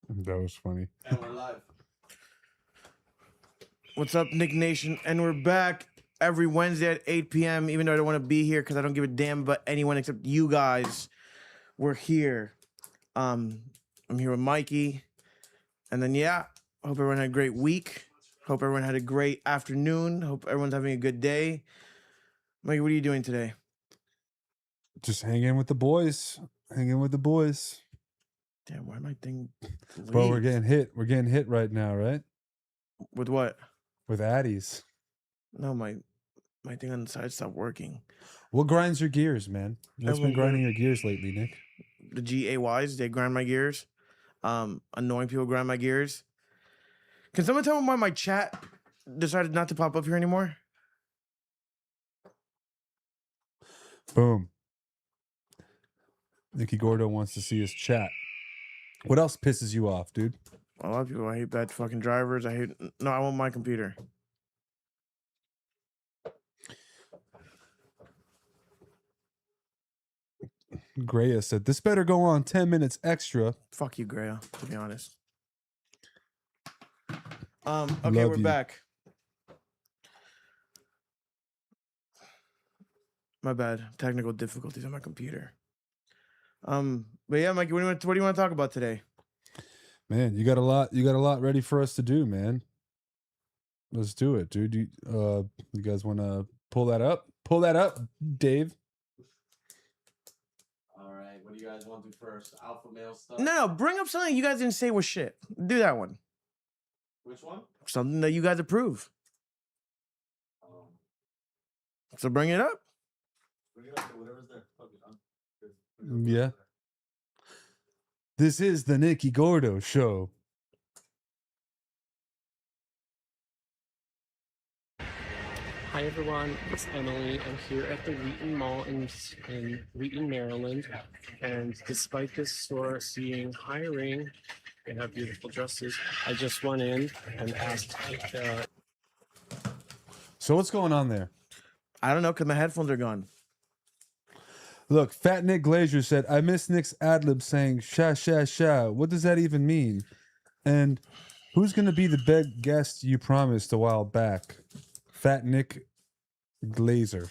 That was funny. And we're live. What's up, Nick Nation? And we're back every Wednesday at 8 p.m. Even though I don't want to be here because I don't give a damn about anyone except you guys. We're here. I'm here with Mikey. And then, yeah, hope everyone had a great week. Hope everyone had a great afternoon. Hope everyone's having a good day. Mikey, what are you doing today? Just hanging with the boys. Hanging with the boys. Damn, why my thing Bro, we're leave? getting hit. We're getting hit right now, right? With what? With Addies. No, my thing on the side stopped working. What grinds your gears, man? What's been grinding your gears lately, Nick? The GAYs, they grind my gears. Annoying people grind my gears. Can someone tell me why my chat decided not to pop up here anymore? Boom. Nicky Gordo wants to see his chat. What else pisses you off, dude? A lot of people. I hate bad fucking drivers. I want my computer. Greya said, this better go on 10 minutes extra. Fuck you, Greya, to be honest. Okay, Love we're you. back. My bad. Technical difficulties on my computer. But yeah, Mikey, what do you want to talk about today? Man, you got a lot ready for us to do, man. Let's do it, dude. You guys want to pull that up? Pull that up, Dave. All right. What do you guys want to do first? Alpha male stuff? No, bring up something you guys didn't say was shit. Do that one. Which one? Something that you guys approve. So bring it up. Bring it up. Whatever's there. Fuck it, huh? Yeah. This is the Nicky Gordo Show. Hi everyone, it's Emily. I'm here at the Wheaton Mall in Wheaton, Maryland. And despite this store seeing hiring, they have beautiful dresses. I just went in and asked So what's going on there? I don't know, because my headphones are gone. Look, Fat Nick Glazer said, I miss Nick's ad-lib saying sha sha sha. What does that even mean? And who's going to be the big guest you promised a while back? Fat Nick Glazer.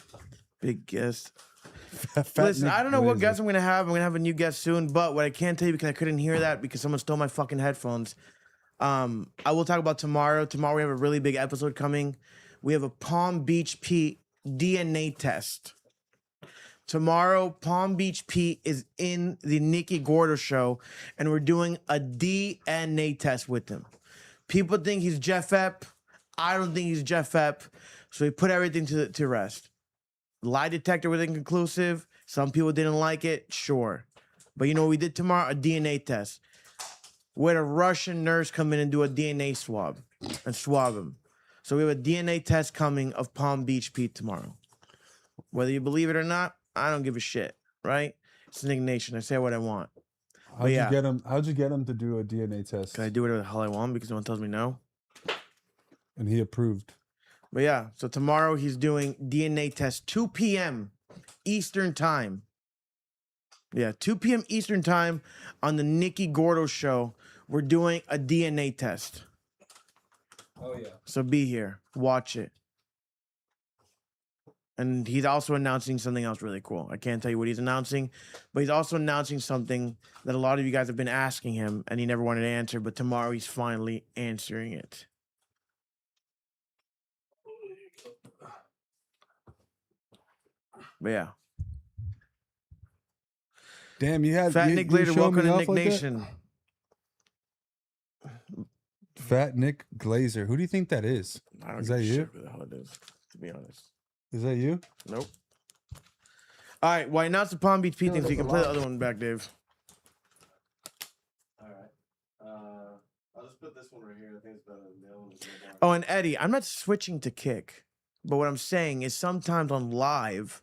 Big guest. Fat Listen, Nick I don't know what Glazer. guest I'm going to have. I'm going to have a new guest soon. But what I can tell you, because I couldn't hear that because someone stole my fucking headphones, I will talk about tomorrow. Tomorrow we have a really big episode coming. We have a Palm Beach Pete DNA test. Tomorrow, Palm Beach Pete is in the Nicky Gordo Show, and we're doing a DNA test with him. People think he's Jeff Epp. I don't think he's Jeff Epp. So we put everything to rest. Lie detector was inconclusive. Some people didn't like it. Sure. But you know what we did tomorrow? A DNA test. We had a Russian nurse come in and do a DNA swab and swab him. So we have a DNA test coming of Palm Beach Pete tomorrow. Whether you believe it or not, I don't give a shit, right? It's Nick Nation. I say what I want. How'd you get him to do a DNA test? Can I do whatever the hell I want because no one tells me no? And he approved. But yeah, so tomorrow he's doing DNA test 2 p.m. Eastern time. Yeah, 2 p.m. Eastern time on the Nicky Gordo Show. We're doing a DNA test. Oh, yeah. So be here. Watch it. And he's also announcing something else really cool. I can't tell you what he's announcing, but he's also announcing something that a lot of you guys have been asking him, and he never wanted to answer, but tomorrow he's finally answering it. But yeah. Damn, you had Fat you, Nick you Glazer, showing welcome me to off Nick like that? Nation. Fat Nick Glazer. Who do you think that is? I don't Is give that a you? shit who the hell it is, to be honest. Is that you? Nope. All right, well, I announced the Palm Beach Pete thing, so you can play the other one back, Dave. All right. I'll just put this one right here. I think it's better than the other one. Oh, and Eddie, I'm not switching to kick, but what I'm saying is sometimes on live,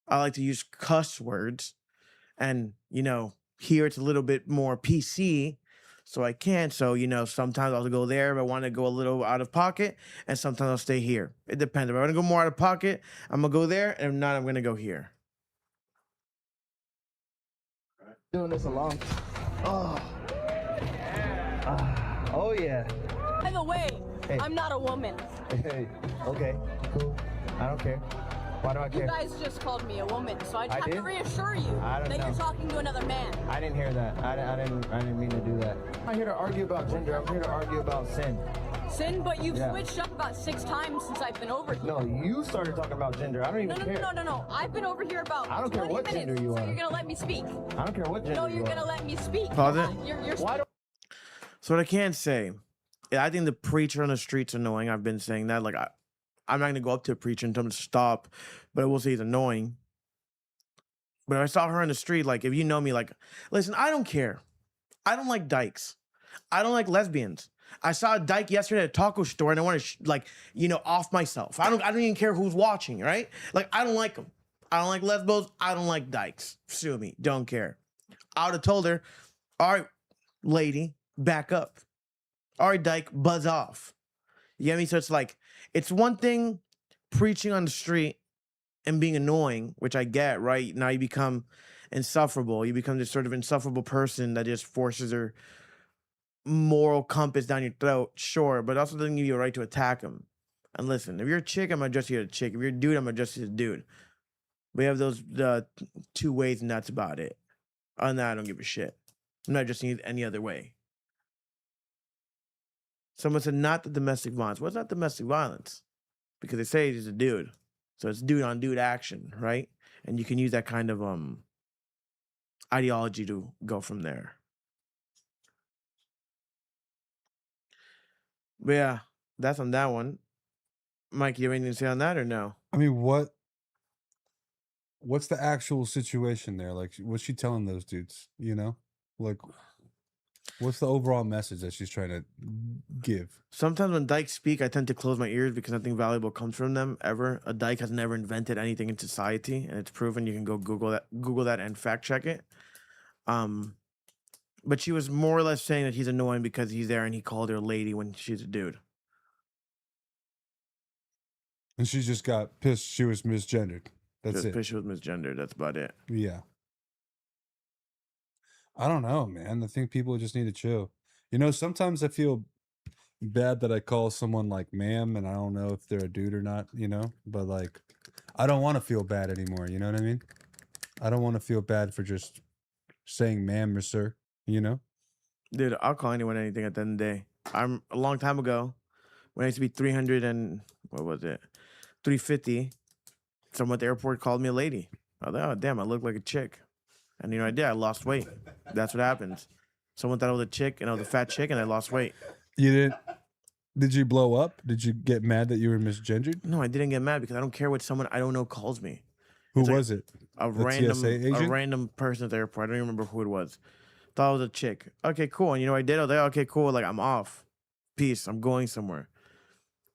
I like to use cuss words, and, you know, here it's a little bit more PC, so I can. So, you know, sometimes I'll go there if I want to go a little out of pocket, and sometimes I'll stay here. It depends. If I want to go more out of pocket, I'm going to go there, and if not, I'm going to go here. Doing this alone. Oh. Oh yeah. By the way, Hey. I'm not a woman. Hey. Okay. Cool. I don't care. Why do I You care? guys just called me a woman, so I I have to did? reassure you I don't that you're know. talking to another man. I didn't hear that. I didn't mean to do that. I'm not here to argue about gender. I'm here to argue about sin. Sin, but you've Yeah. switched up about 6 times since I've been over here. No, you started talking about gender. I don't even No, care. no. I've been over here about I don't care 20 what minutes, gender you so are. you're gonna let me speak. I don't care what gender No, you you're are. gonna let me speak. Pause it. You're Why do So what I can say, I think the preacher on the street's annoying. I've been saying that. Like I'm not gonna go up to a preacher and tell him to stop, but I will say he's annoying. But if I saw her on the street, like if you know me, like, listen, I don't care. I don't like dykes. I don't like lesbians. I saw a dyke yesterday at a taco store and I want to, off myself. I don't even care who's watching, right? Like I don't like them. I don't like lesbos. I don't like dykes. Sue me. Don't care. I would have told her, all right, lady, back up. All right, dyke, buzz off. You get me? So it's like, it's one thing preaching on the street and being annoying, which I get, right? Now you become insufferable. You become this sort of insufferable person that just forces her moral compass down your throat, sure, but also doesn't give you a right to attack him. And listen, if you're a chick, I'm gonna address you as a chick. If you're a dude, I'm gonna address you as a dude. We have those two ways, and that's about it. Other than that, I don't give a shit. I'm not addressing you any other way. Someone said not the domestic violence. What's not domestic violence? Because they say he's a dude. So it's dude on dude action, right? And you can use that kind of ideology to go from there. But yeah, that's on that one. Mike, you have anything to say on that or no? I mean, what's the actual situation there? Like, what's she telling those dudes? You know, like, what's the overall message that she's trying to give? Sometimes when dykes speak, I tend to close my ears because nothing valuable comes from them ever. A dyke has never invented anything in society, and it's proven. You can go Google that, and fact check it. But she was more or less saying that he's annoying because he's there and he called her a lady when she's a dude. And she just got pissed. She was misgendered. That's Just it. because she was misgendered. That's about it. Yeah. I don't know, man. I think people just need to chill. You know, sometimes I feel bad that I call someone like ma'am, and I don't know if they're a dude or not, you know? But like, I don't want to feel bad anymore. You know what I mean? I don't want to feel bad for just saying ma'am or sir, you know? Dude, I'll call anyone anything at the end of the day. I'm a long time ago when I used to be 300 and what was it? 350. Someone at the airport called me a lady. I thought, oh damn, I look like a chick. And you know I did. I lost weight. That's what happens. Someone thought I was a chick and I was a fat chick and I lost weight. You didn't? Did you blow up? Did you get mad that you were misgendered? No, I didn't get mad because I don't care what someone I don't know calls me. Who It's like was it? A TSA agent? random person at the airport. I don't even remember who it was. Thought it was a chick. Okay, cool. And you know what I did? I was like, okay, cool. Like I'm off. Peace. I'm going somewhere.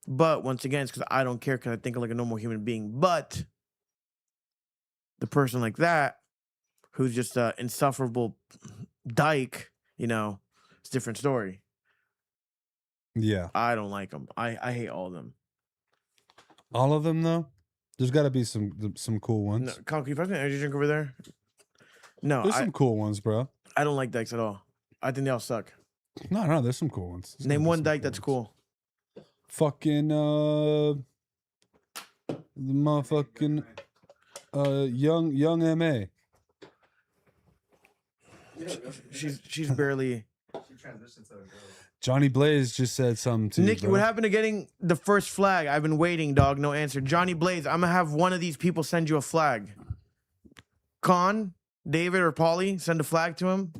But once again, it's because I don't care because I think I'm like a normal human being. But the person like that, who's just an insufferable dyke, you know, it's a different story. Yeah. I don't like them. I hate all of them. All of them, though? There's got to be some cool ones. No, Colin, can you pass me an energy drink over there? No, There's some cool ones, bro. I don't like dykes at all. I think they all suck. No, there's some cool ones. There's Name gotta be one some dyke that's ones. cool. Fucking the motherfucking young MA. She's barely. She transitioned to a girl. Johnny Blaze just said something to Nicky, you, bro. what happened to getting the first flag? I've been waiting, dog. No answer. Johnny Blaze, I'm gonna have one of these people send you a flag. Con, David, or Paulie, send a flag to him.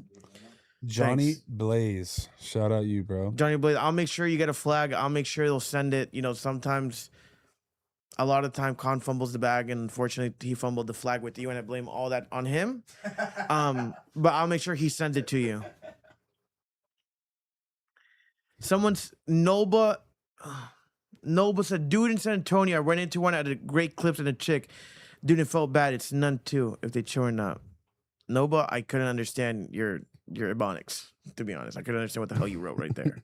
Johnny Thanks. Blaze. Shout out you, bro. Johnny Blaze, I'll make sure you get a flag. I'll make sure they'll send it. You know, sometimes, a lot of time, Con fumbles the bag, and unfortunately, he fumbled the flag with you, and I blame all that on him. But I'll make sure he sends it to you. Someone's Noba said, dude in San Antonio, I ran into one at a great clips and a chick. Dude, it felt bad. It's none too, if they chew or not. Noba, I couldn't understand your ebonics, to be honest. I couldn't understand what the hell you wrote right there.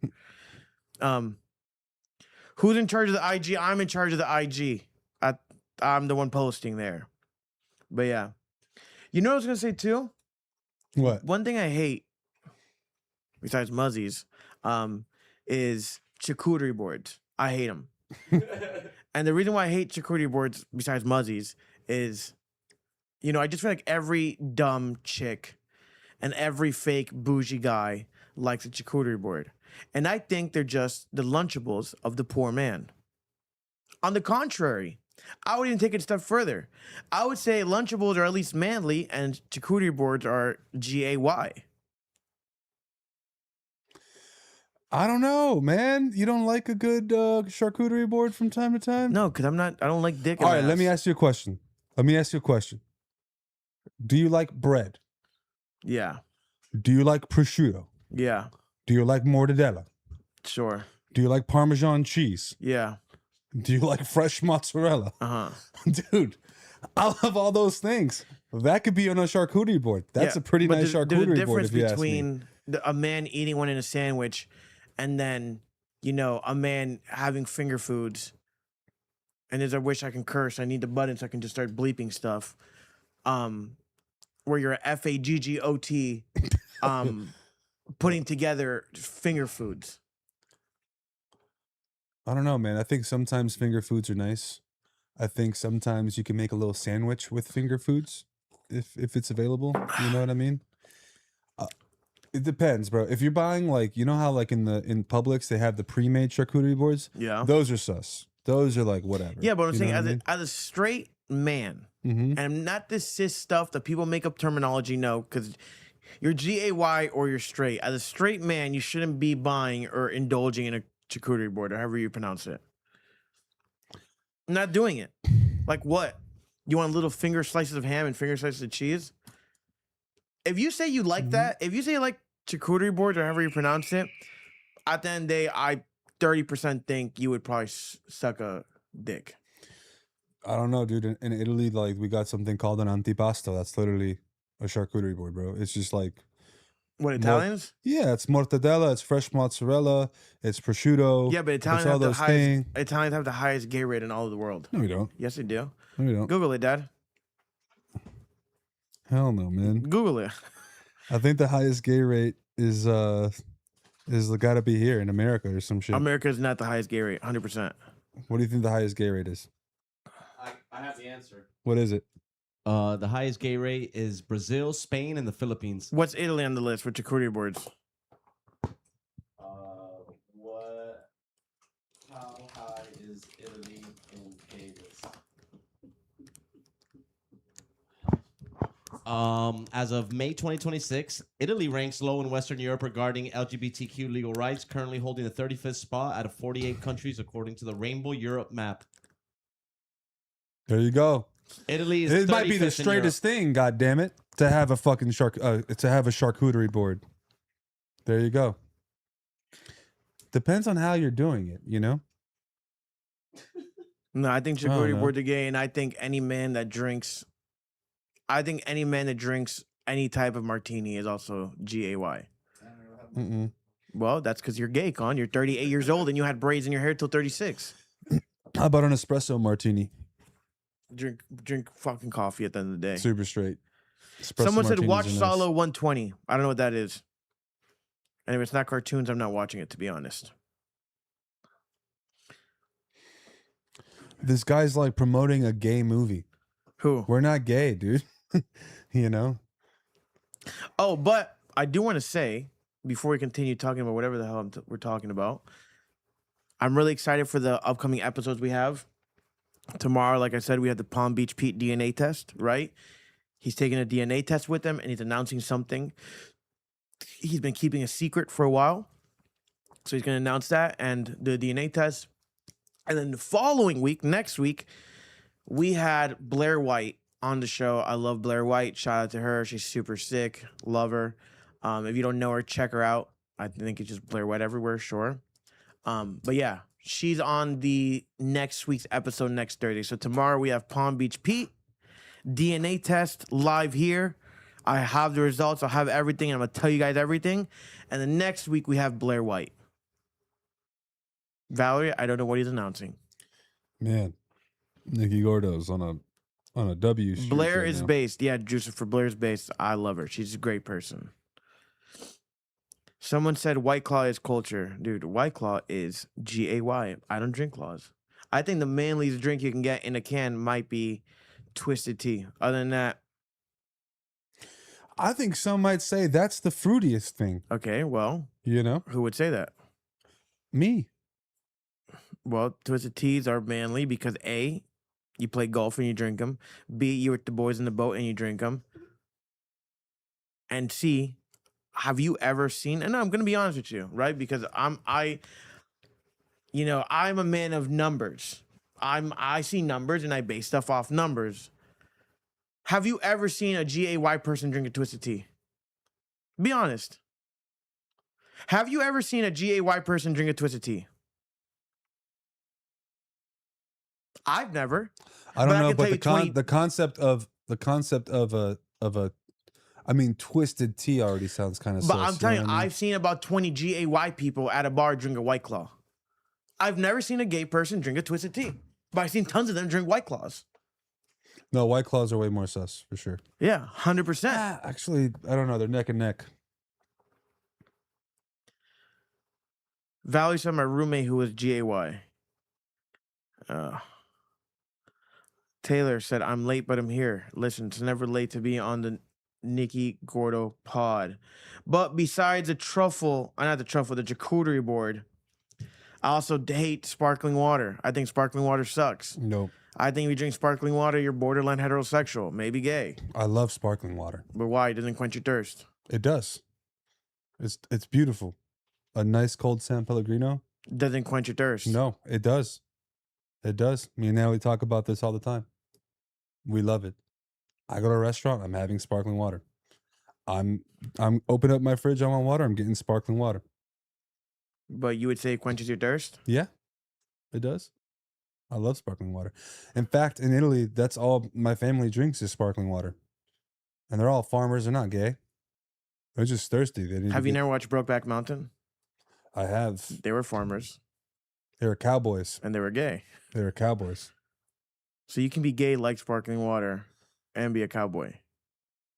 Who's in charge of the IG? I'm in charge of the IG. I'm the one posting there. But yeah. You know what I was gonna say too? What? One thing I hate, besides muzzies, is charcuterie boards. I hate them. And the reason why I hate charcuterie boards, besides Muzzies, is, you know, I just feel like every dumb chick and every fake bougie guy likes a charcuterie board. And I think they're just the Lunchables of the poor man. On the contrary, I would even take it a step further. I would say Lunchables are at least manly and charcuterie boards are GAY. I don't know, man. You don't like a good charcuterie board from time to time? No, because I don't like dick in All my right, let me ass. ask you a question. Do you like bread? Yeah, Do you like prosciutto? yeah, Do you like mortadella? sure. Do you like Parmesan cheese? Yeah, Do you like fresh mozzarella? uh-huh. Dude, I love all those things. That could be on a charcuterie board. That's Yeah, a pretty but nice there's a charcuterie board, difference if you ask me. between a man eating one in a sandwich and then, you know, a man having finger foods. And as I wish I can curse, I need the button so I can just start bleeping stuff. Where you're a FAGGOT putting together finger foods. I don't know, man. I think sometimes finger foods are nice. I think sometimes you can make a little sandwich with finger foods if it's available. You know what I mean? It depends, bro. If you're buying, like, you know how like in Publix they have the pre-made charcuterie boards? Yeah. Those are sus. Those are like whatever. Yeah, but I'm You know saying what I as, mean? as a straight man, Mhm. and not this cis stuff that people make up terminology, no, because you're GAY or you're straight. As a straight man, you shouldn't be buying or indulging in a charcuterie board, or however you pronounce it. I'm not doing it. Like what? You want little finger slices of ham and finger slices of cheese? If you say you like that, if you say you like charcuterie boards or however you pronounce it, at the end of the day, I 30% think you would probably suck a dick. I don't know, dude. In Italy, like, we got something called an antipasto. That's literally a charcuterie board, bro. It's just like, What, Italians? yeah, it's mortadella, it's fresh mozzarella, it's prosciutto. Yeah, but it's Italians all have the those highest. things. Italians have the highest gay rate in all of the world. No, we don't. Yes, they do. No, we don't. Google it, Dad. Hell no, man. Google it. I think the highest gay rate is gotta be here in America or some shit. America is not the highest gay rate. 100%. What do you think the highest gay rate is? I have the answer. What is it? The highest gay rate is Brazil, Spain, and the Philippines. What's Italy on the list for charcuterie boards? What? How high is Italy in gayness? As of May 2026, Italy ranks low in Western Europe regarding LGBTQ legal rights, currently holding the 35th spot out of 48 countries according to the Rainbow Europe map. There you go. Italy is It might be the 35th in Europe. straightest thing, god damn it, to have a fucking to have a charcuterie board. There you go. Depends on how you're doing it, you know? No, I think I don't charcuterie know. boards are gay, and I think any man that drinks any type of martini is also GAY. Mm-mm. Well, that's because you're gay, Con. You're 38 years old and you had braids in your hair till 36. How about an espresso martini? Drink fucking coffee at the end of the day. Super straight. Espresso Someone said martinis watch are nice. Solo 120. I don't know what that is. And if it's not cartoons, I'm not watching it, to be honest. This guy's like promoting a gay movie. Who? We're not gay, dude. You know? Oh, but I do want to say, before we continue talking about whatever the hell we're talking about, I'm really excited for the upcoming episodes we have. Tomorrow, like I said, we have the Palm Beach Pete DNA test, right? He's taking a DNA test with him, and he's announcing something he's been keeping a secret for a while. So he's going to announce that and the DNA test. And then the following week, next week, we had Blair White on the show. I love Blair White. Shout out to her. She's super sick. Love her. If you don't know her, check her out. I think it's just Blair White everywhere, sure. But yeah, she's on the next week's episode next Thursday. So tomorrow we have Palm Beach Pete, DNA test live here. I have the results. I'll have everything. I'm going to tell you guys everything. And the next week we have Blair White. Valerie, I don't know what he's announcing. Man. Nicky Gordo's on a W streak Blair right is now. based. Yeah, Juice for Blair's based. I love her. She's a great person. Someone said White Claw is culture. Dude, White Claw is Gay. I don't drink claws. I think the manliest drink you can get in a can might be Twisted Tea. Other than that, I think some might say that's the fruitiest thing. okay, well, You know, who would say that? me. Well, Twisted Teas are manly because A, you play golf and you drink them. B, you're with the boys in the boat and you drink them. And C, have you ever seen? And I'm gonna be honest with you, right? Because I'm a man of numbers. I see numbers and I base stuff off numbers. Have you ever seen a GAY person drink a Twisted Tea? Be honest. Have you ever seen a GAY person drink a Twisted Tea? I've never. I But don't I know, can but tell you 20 the concept of a I mean, Twisted Tea already sounds kind of. But I'm telling you, what I mean? I've seen about 20 GAY people at a bar drink a White Claw. I've never seen a gay person drink a Twisted Tea, but I've seen tons of them drink White Claws. No, White Claws are way more sus for sure. Yeah, 100%. Actually, I don't know. They're neck and neck. Valerie said my roommate who was GAY. Taylor said, I'm late, but I'm here. Listen, it's never late to be on the Nicky Gordo pod. But besides the charcuterie board, I also hate sparkling water. I think sparkling water sucks. Nope. I think if you drink sparkling water, you're borderline heterosexual, maybe gay. I love sparkling water. But why? It doesn't quench your thirst. It does. It's beautiful. A nice cold San Pellegrino. Doesn't quench your thirst. No, it does. It does. Me and Natalie talk about this all the time. We love it. I go to a restaurant, I'm having sparkling water. I'm open up my fridge, I want water, I'm getting sparkling water. But you would say it quenches your thirst? Yeah, it does. I love sparkling water. In fact, in Italy, that's all my family drinks is sparkling water. And they're all farmers, they're not gay. They're just thirsty. They need Have to you get- never watched Brokeback Mountain? I have. They were farmers They were cowboys. and they were gay. They were cowboys. So you can be gay like sparkling water and be a cowboy.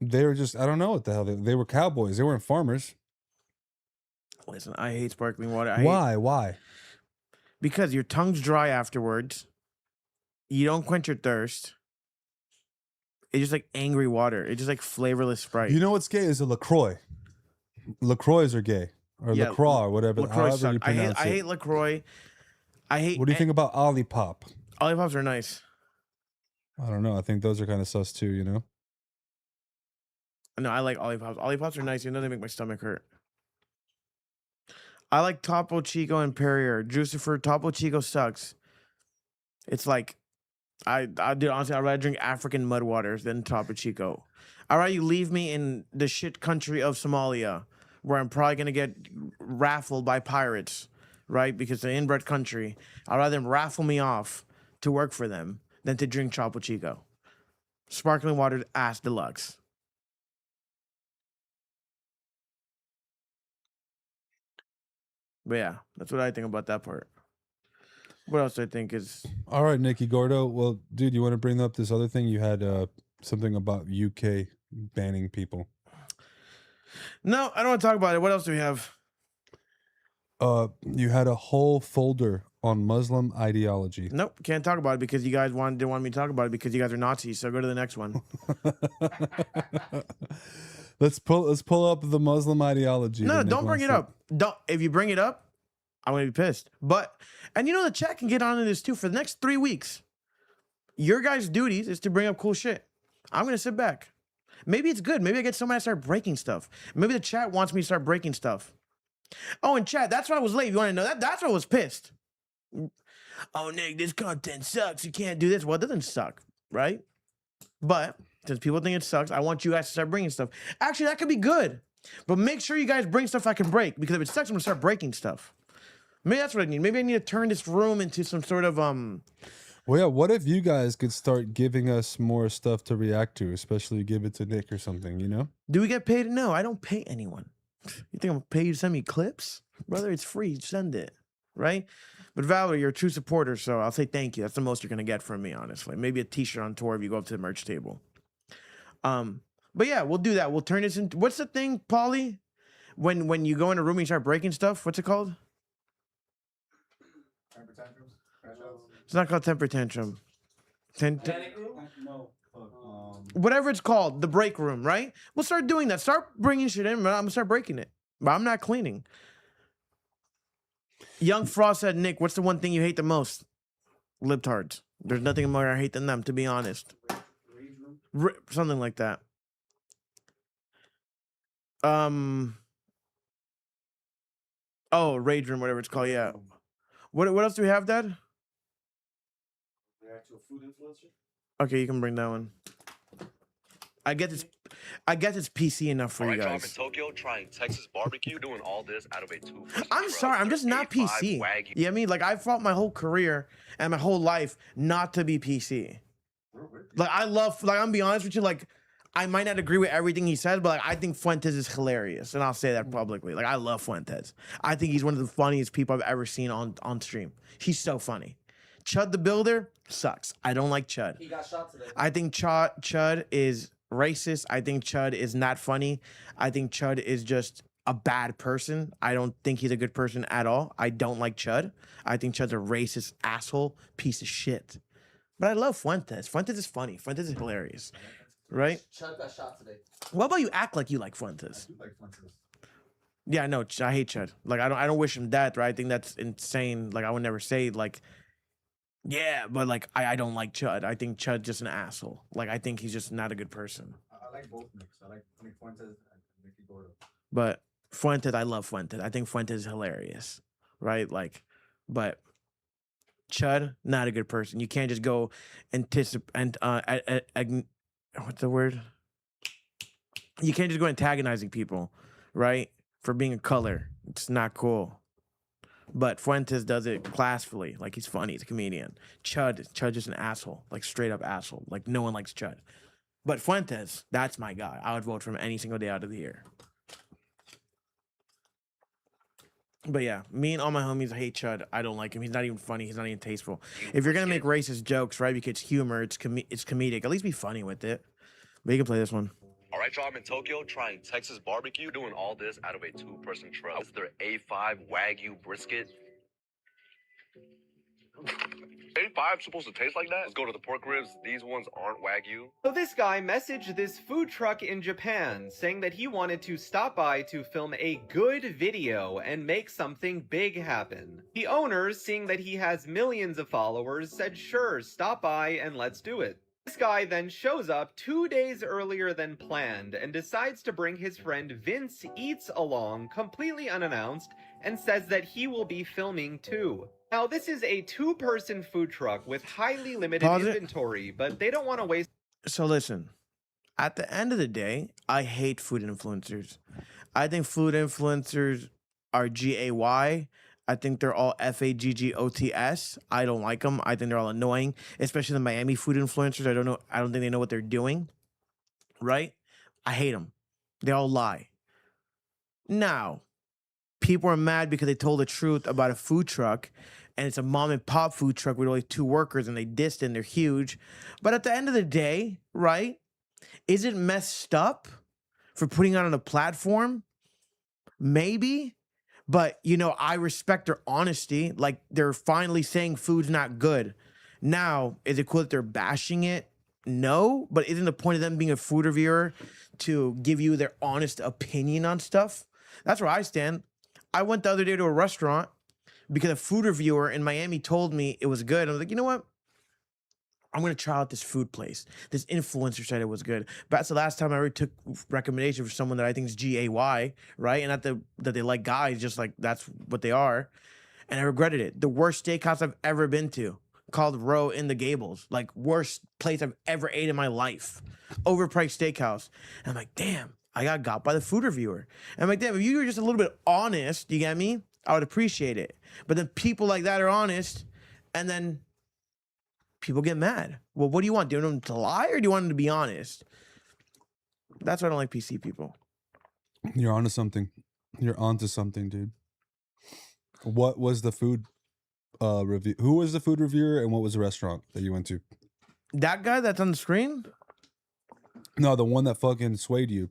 They were just, I don't know what the hell. They were cowboys. They weren't farmers. Listen, I hate sparkling water. Why? Because your tongue's dry afterwards. You don't quench your thirst. It's just like angry water. It's just like flavorless Sprite. You know what's gay is a LaCroix. LaCroix are gay. Or Yeah, LaCroix or whatever. LaCroix However suck. you pronounce I it. hate LaCroix. I hate. What do you think about Olipop? Olipop's are nice. I don't know. I think those are kind of sus too, you know? No, I like Olipops. Olipops are nice, even though they make my stomach hurt. I like Topo Chico and Perrier. Juicifer, Topo Chico sucks. It's like, I do honestly, I'd rather drink African mud waters than Topo Chico. I'd rather you leave me in the shit country of Somalia, where I'm probably gonna get raffled by pirates, right? Because it's an inbred country. I'd rather them raffle me off to work for them than to drink Topo Chico. Sparkling water, ass deluxe. But yeah, that's what I think about that part. What else I think is All right, Nicky Gordo. Well, dude, you want to bring up this other thing? You had something about UK banning people. no, I don't want to talk about it. What else do we have? You had a whole folder on Muslim ideology. Nope, can't talk about it because you guys didn't want me to talk about it because you guys are Nazis. So go to the next one. Let's pull up the Muslim ideology. No, that Nick don't bring wants it to- up. Don't. If you bring it up, I'm gonna be pissed. But and you know the chat can get on to this too for the next 3 weeks. Your guys' duties is to bring up cool shit. I'm gonna sit back. Maybe it's good. Maybe I get somebody to start breaking stuff. Maybe the chat wants me to start breaking stuff. Oh, and chat, that's why I was late. You want to know that? That's why I was pissed. Oh, Nick, this content sucks. You can't do this. Well, it doesn't suck, right? But since people think it sucks, I want you guys to start bringing stuff. Actually, that could be good. But make sure you guys bring stuff I can break, because if it sucks, I'm gonna start breaking stuff. Maybe that's what I need. Maybe I need to turn this room into some sort of Well, yeah. What if you guys could start giving us more stuff to react to, especially give it to Nick or something? You know? Do we get paid? No, I don't pay anyone. You think I'm gonna pay you to send me clips? Brother, it's free. Send it. Right? But Valerie, you're a true supporter, so I'll say thank you. That's the most you're gonna get from me, honestly. Maybe a t-shirt on tour if you go up to the merch table. But yeah, we'll do that. We'll turn this into what's the thing, Paulie? when you go in a room and you start breaking stuff. What's it called? Temper tantrums? Crash outs? It's not called temper tantrum. Panic room? No. Whatever it's called, the break room, right? We'll start doing that. Start bringing shit in, but I'm gonna start breaking it. But I'm not cleaning. Young Frost said, Nick, what's the one thing you hate the most? Libtards. There's nothing more I hate than them, to be honest. Something like that. Oh, Rage Room, whatever it's called. Yeah. What else do we have, Dad? The actual food influencer? Okay, you can bring that one. I guess it's PC enough for you I'm in guys. Tokyo trying Texas barbecue, doing all this out of a 2-person I'm truck. sorry, I'm just There's not A5 PC. Wagyu. You know what I mean? Like, I fought my whole career and my whole life not to be PC. Like, I'm gonna be honest with you, like, I might not agree with everything he says, but like, I think Fuentes is hilarious, and I'll say that publicly. Like, I love Fuentes. I think he's one of the funniest people I've ever seen on stream. He's so funny. Chud the Builder sucks. I don't like Chud. He got shot today. I think Chud is racist. I think Chud is not funny. I think Chud is just a bad person. I don't think he's a good person at all. I don't like Chud. I think Chud's a racist asshole piece of shit. But I love Fuentes. Fuentes is funny. Fuentes is hilarious. Right? Chud got shot today. What about you act like you like Fuentes? I do like Fuentes. Yeah, no, I hate Chud. Like, I don't wish him death, right? I think that's insane. Like, I would never say like, yeah, but like I don't like Chud. I think Chud's just an asshole. Like, I think he's just not a good person. I like both Nicks. I like Nick Fuentes and Nicky Gordo. But Fuentes, I love Fuentes. I think Fuentes is hilarious, right? Like, but Chud, not a good person. You can't just go anticipate and what's the word? You can't just go antagonizing people, right? For being a color. It's not cool. But Fuentes does it classfully. Like, he's funny. He's a comedian. Chud is an asshole. Like, straight up asshole. Like, no one likes Chud. But Fuentes, that's my guy. I would vote for him any single day out of the year. But yeah, me and all my homies hate Chud. I don't like him. He's not even funny. He's not even tasteful. If you're gonna make racist jokes, right? Because it's humor, it's comedic. At least be funny with it. But you can play this one. All right, y'all, I'm in Tokyo trying Texas barbecue, doing all this out of a 2-person truck. This is their A5 Wagyu brisket. A5 supposed to taste like that? Let's go to the pork ribs. These ones aren't Wagyu. So this guy messaged this food truck in Japan saying that he wanted to stop by to film a good video and make something big happen. The owners, seeing that he has millions of followers, said sure, stop by and let's do it. This guy then shows up 2 days earlier than planned and decides to bring his friend Vince Eats along completely unannounced and says that he will be filming too. Now, this is a 2-person food truck with highly limited inventory, but they don't want to waste. So listen, at the end of the day, I hate food influencers. I think food influencers are GAY. I think they're all FAGGOTS. I don't like them. I think they're all annoying, especially the Miami food influencers. I don't think they know what they're doing. Right? I hate them. They all lie. Now, people are mad because they told the truth about a food truck, and it's a mom and pop food truck with only 2 workers, and they dissed and they're huge. But at the end of the day, right? Is it messed up for putting it on a platform? Maybe. But, you know, I respect their honesty. Like, they're finally saying food's not good. Now, is it cool that they're bashing it? No. But isn't the point of them being a food reviewer to give you their honest opinion on stuff? That's where I stand. I went the other day to a restaurant because a food reviewer in Miami told me it was good. I was like, you know what? I'm going to try out this food place. This influencer said it was good. But that's the last time I ever took recommendation for someone that I think is GAY, right? And not that they like guys, just like that's what they are. And I regretted it. The worst steakhouse I've ever been to, called Row in the Gables. Like, worst place I've ever ate in my life. Overpriced steakhouse. And I'm like, damn, I got by the food reviewer. And I'm like, damn, if you were just a little bit honest, you get me? I would appreciate it. But then people like that are honest, and then people get mad. Well, what do you want? Do you want them to lie, or do you want them to be honest? That's why I don't like PC people. You're onto something. You're onto something, dude. What was the food review? Who was the food reviewer, and what was the restaurant that you went to? That guy that's on the screen? No, the one that fucking swayed you.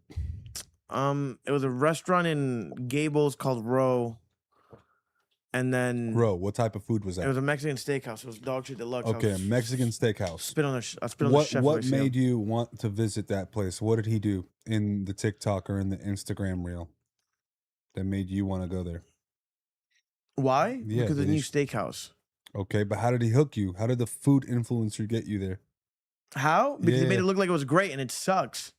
It was a restaurant in Gables called Row. And then Bro, what type of food was it that? was a Mexican steakhouse. It was dog shit deluxe. Okay, Mexican steakhouse. I spit on the chef. What every day. made you want to visit that place? What did he do in the TikTok or in the Instagram reel that made you want to go there? Why? Yeah, Because of the did new he- steakhouse. Okay, but how did he hook you? How did the food influencer get you there? How? Because he made Yeah. it look like it was great, and it sucks.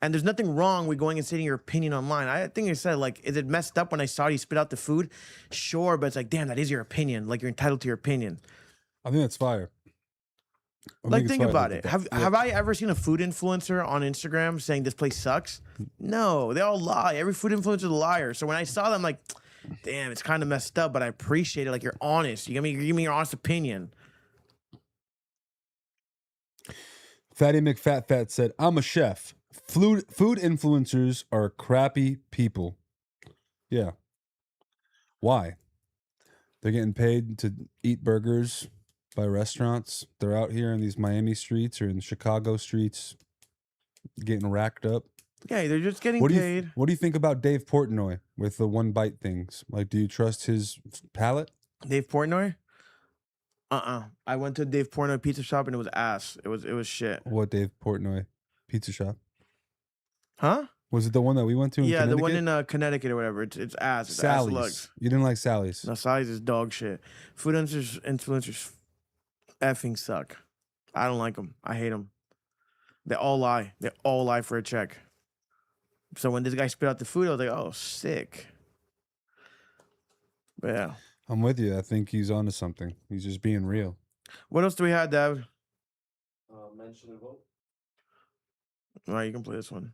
And there's nothing wrong with going and stating your opinion online. I think I said, like, is it messed up when I saw you spit out the food? Sure, but it's like, damn, that is your opinion. Like, you're entitled to your opinion. I think that's fire. Like, think about it. Yeah. Have I ever seen a food influencer on Instagram saying this place sucks? No, they all lie. Every food influencer is a liar. So when I saw them, like, damn, it's kind of messed up, but I appreciate it. Like, you're honest. You give me your honest opinion. Fatty McFat said, I'm a chef. Food influencers are crappy people. Yeah. Why? They're getting paid to eat burgers by restaurants. They're out here in these Miami streets or in Chicago streets getting racked up. Yeah, they're just getting What do paid. you What do you think about Dave Portnoy with the one bite things? Like, do you trust his palate? Dave Portnoy? I went to a Dave Portnoy pizza shop and it was ass. It was shit. What Dave Portnoy pizza shop? Huh? Was it the one that we went to in Yeah, the one Connecticut? in Connecticut or whatever. It's ass. It's ass Sally's. looks. You didn't like Sally's? No, Sally's is dog shit. Food influencers effing suck. I don't like them. I hate them. They all lie. They all lie for a check. So when this guy spit out the food, I was like, oh, sick. But yeah. I'm with you. I think he's onto something. He's just being real. What else do we have, David? Mention and vote. All right, you can play this one.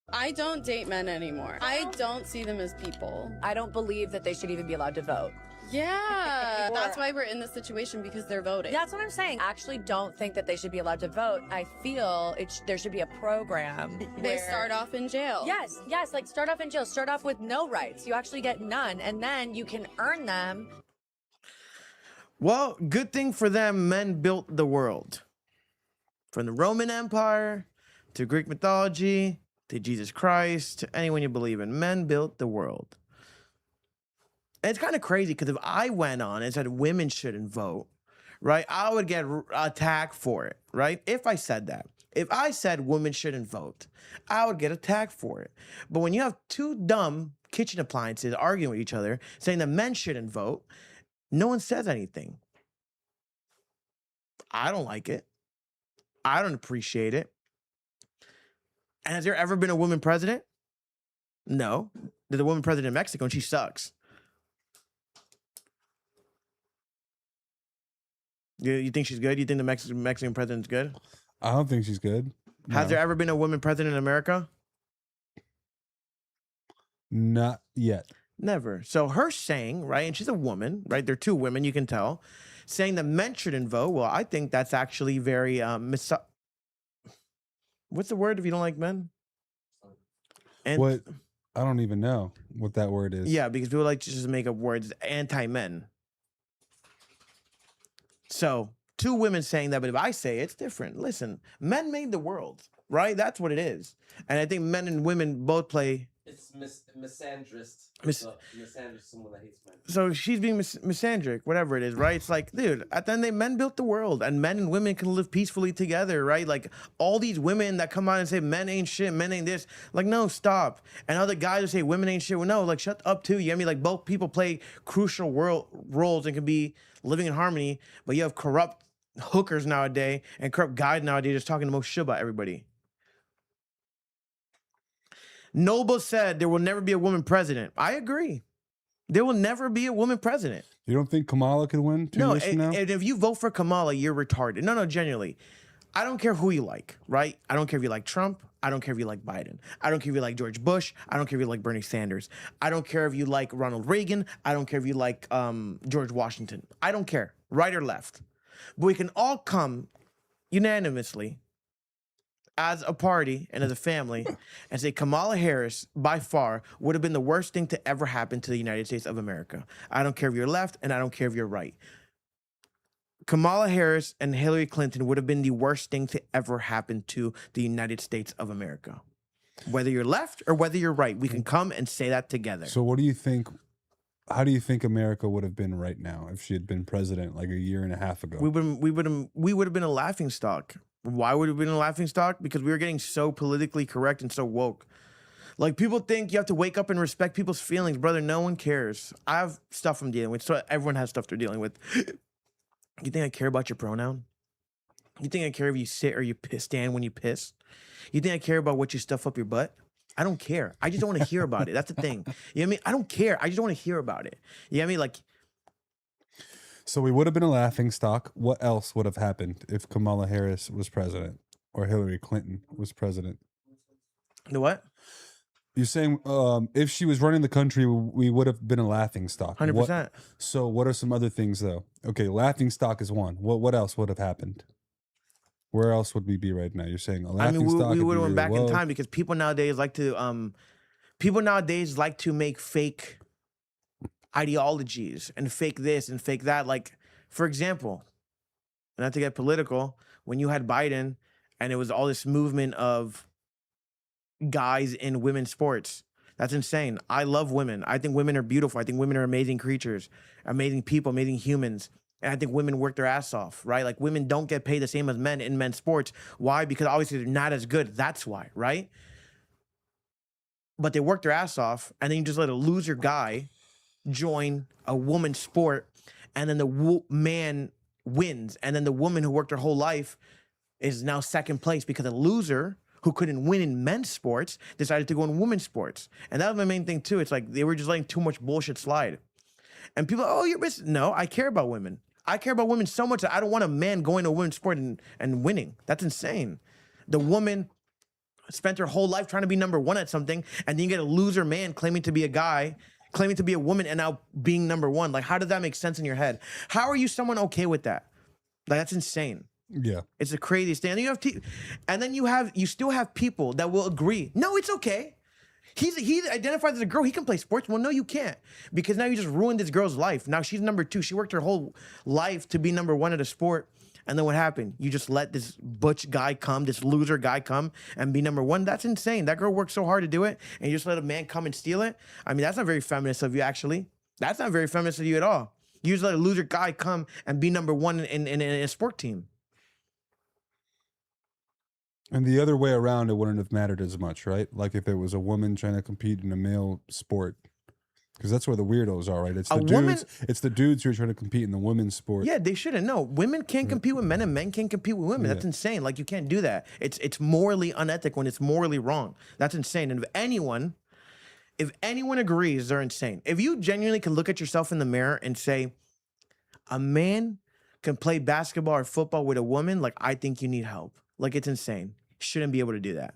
I don't date men anymore. I don't see them as people. I don't believe that they should even be allowed to vote. Yeah, that's why we're in this situation, because they're voting. That's what I'm saying. I actually don't think that they should be allowed to vote. I feel there should be a program They where start off in jail. Yes, like start off in jail. Start off with no rights. You actually get none, and then you can earn them. Well, good thing for them, men built the world. From the Roman Empire to Greek mythology to Jesus Christ to anyone you believe in, men built the world. And it's kind of crazy because if I went on and said women shouldn't vote, right, I would get attacked for it, right? If I said that. If I said women shouldn't vote, I would get attacked for it. But when you have two dumb kitchen appliances arguing with each other, saying that men shouldn't vote, no one says anything. I don't like it. I don't appreciate it. And has there ever been a woman president? No. There's a woman president in Mexico and she sucks. You think she's good? You think the Mexican president's good? I don't think she's good. Has No. there ever been a woman president in America? Not yet. Never. So her saying, right, and she's a woman, right? They're two women, you can tell, saying that men shouldn't vote. Well, I think that's actually very what's the word if you don't like men? And What? I don't even know what that word is. yeah, because people like to just make up words, anti-men. So two women saying that, but if I say it, it's different. Listen, men made the world, right? That's what it is. And I think men and women both play. It's misandrist. Misandrist, someone that hates men. So she's being misandric, whatever it is, right? It's like, dude, at the end, men built the world, and men and women can live peacefully together, right? Like all these women that come out and say men ain't shit, men ain't this, like, no, stop. And other guys who say women ain't shit, well, no, like, shut up too. You know what I mean? Like, both people play crucial roles and can be living in harmony, but you have corrupt hookers nowadays and corrupt guys nowadays just talking the most shit about everybody. Noble said there will never be a woman president. I agree. There will never be a woman president. You don't think Kamala could win 2 years from now? And if you vote for Kamala, you're retarded. No, genuinely. I don't care who you like, right? I don't care if you like Trump. I don't care if you like Biden. I don't care if you like George Bush. I don't care if you like Bernie Sanders. I don't care if you like Ronald Reagan. I don't care if you like George Washington. I don't care, right or left. But we can all come unanimously as a party and as a family and say Kamala Harris, by far, would have been the worst thing to ever happen to the United States of America. I don't care if you're left and I don't care if you're right. Kamala Harris and Hillary Clinton would have been the worst thing to ever happen to the United States of America. Whether you're left or whether you're right, we can come and say that together. So what do you think? How do you think America would have been right now if she had been president like a year and a half ago? We would have been a laughingstock. Why would we have been a laughingstock? Because we were getting so politically correct and so woke. Like, people think you have to wake up and respect people's feelings. Brother, no one cares. I have stuff I'm dealing with, so everyone has stuff they're dealing with. You think I care about your pronoun? You think I care if you sit or you stand when you piss? You think I care about what you stuff up your butt? I don't care. I just don't want to hear about it. That's the thing. You know what I mean? I don't care. I just don't want to hear about it. You know what I mean? Like, so we would have been a laughing stock. What else would have happened if Kamala Harris was president or Hillary Clinton was president? the what? You're saying if she was running the country, we would have been a laughing stock. 100%. So what are some other things though? Okay, laughing stock is one. What else would have happened? Where else would we be right now? You're saying a laughing stock. We would have went back in time because people nowadays like to make fake ideologies and fake this and fake that. Like, for example, not to get political, when you had Biden and it was all this movement of guys in women's sports. That's insane. I love women. I think women are beautiful. I think women are amazing creatures, amazing people, amazing humans. And I think women work their ass off, right? Like, women don't get paid the same as men in men's sports. Why? Because obviously they're not as good. That's why, right? But they work their ass off, and then you just let a loser guy join a woman's sport, and then the man wins. And then the woman who worked her whole life is now second place because a loser who couldn't win in men's sports decided to go in women's sports. And that was my main thing too. It's like they were just letting too much bullshit slide. And people, oh, you're missing. No, I care about women. I care about women so much that I don't want a man going to a women's sport and winning. That's insane. The woman spent her whole life trying to be number one at something, and then you get a loser man claiming to be a guy, claiming to be a woman, and now being number one. Like, how does that make sense in your head? How are you someone okay with that? Like, that's insane. Yeah, it's the craziest thing. And then you still have people that will agree. No, it's okay. He identifies as a girl. He can play sports. Well, no, you can't, because now you just ruined this girl's life. Now she's number two. She worked her whole life to be number one at a sport. And then what happened? You just let this butch guy come, this loser guy come and be number one. That's insane. That girl worked so hard to do it, and you just let a man come and steal it. I mean, that's not very feminist of you, actually. That's not very feminist of you at all. You just let a loser guy come and be number one in a sport team. And the other way around, it wouldn't have mattered as much, right? Like if it was a woman trying to compete in a male sport, because that's where the weirdos are, right? It's the dudes. It's the dudes who are trying to compete in the women's sport. Yeah, they shouldn't. No, women can't compete with men, and men can't compete with women. That's insane. Like, you can't do that. It's morally unethical and it's morally wrong. That's insane. And if anyone agrees, they're insane. If you genuinely can look at yourself in the mirror and say, a man can play basketball or football with a woman, like, I think you need help. Like, it's insane. Shouldn't be able to do that.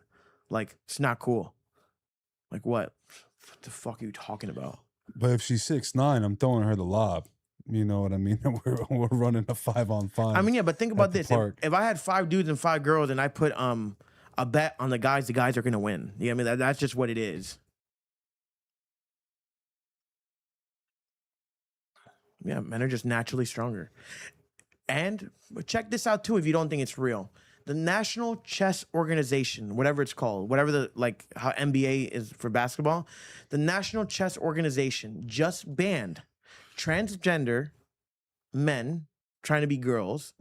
Like, it's not cool. Like, what? What the fuck are you talking about? But if she's 6'9", I'm throwing her the lob. You know what I mean? We're running a 5-on-5. I mean, yeah, but think about this. If I had 5 dudes and 5 girls and I put a bet on the guys are going to win. You know what I mean? That's just what it is. Yeah, men are just naturally stronger. And check this out too if you don't think it's real. The National Chess Organization, whatever it's called, whatever how NBA is for basketball, the National Chess Organization just banned transgender men trying to be girls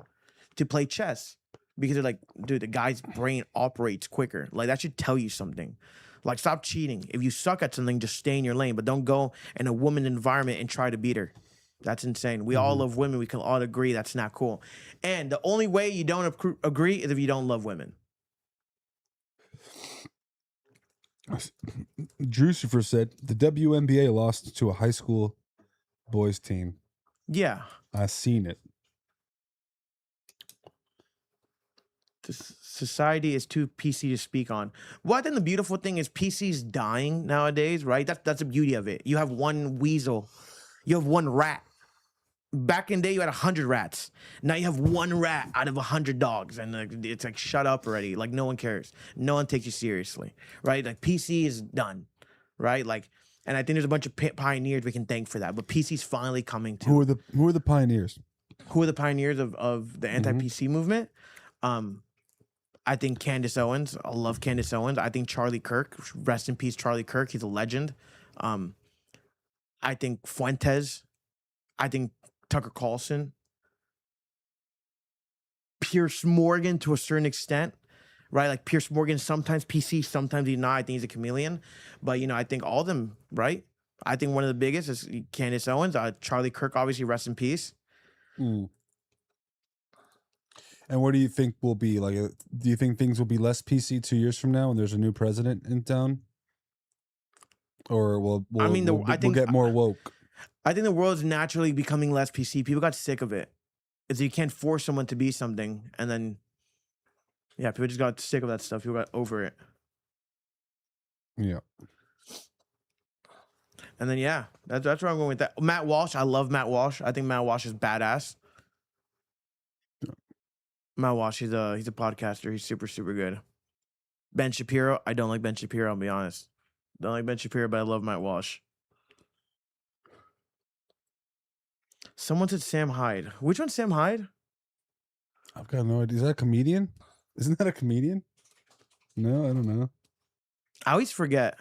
to play chess because they're like, dude, the guy's brain operates quicker. Like, that should tell you something. Like, stop cheating. If you suck at something, just stay in your lane, but don't go in a woman environment and try to beat her. That's insane. We all love women. We can all agree that's not cool. And the only way you don't agree is if you don't love women. Drucifer said the WNBA lost to a high school boys team. Yeah. I seen it. Society is too PC to speak on. Well, I think the beautiful thing is PC's dying nowadays, right? That's the beauty of it. You have one weasel. You have one rat. Back in the day, you had 100 rats. Now you have one rat out of 100 dogs. And it's like, shut up already. Like, no one cares. No one takes you seriously, right? Like, PC is done, right? Like, and I think there's a bunch of pioneers we can thank for that. But PC's finally coming to. Who are the pioneers? who are the pioneers of the anti-PC movement. I think Candace Owens. I love Candace Owens. I think Charlie Kirk. Rest in peace, Charlie Kirk. He's a legend. I think Fuentes. I think Tucker Carlson. Pierce Morgan to a certain extent, right? Like Pierce Morgan, sometimes PC, sometimes he's not. I think he's a chameleon. But, I think all of them, right? I think one of the biggest is Candace Owens. Charlie Kirk, obviously, rest in peace. And what do you think will be like? Do you think things will be less PC 2 years from now when there's a new president in town, or we'll get more woke? I think the world is naturally becoming less PC. People got sick of it. Is you can't force someone to be something, and then people just got sick of that stuff. People got over it. Yeah. And then that's where I'm going with that. Matt Walsh, I love Matt Walsh. I think Matt Walsh is badass. Matt Walsh, he's a podcaster. He's super, super good. Ben Shapiro, I don't like Ben Shapiro, I'll be honest. Don't like Ben Shapiro, but I love Matt Walsh. Someone said Sam Hyde. Which one's Sam Hyde? I've got no idea. Is that a comedian? Isn't that a comedian? No, I don't know. I always forget.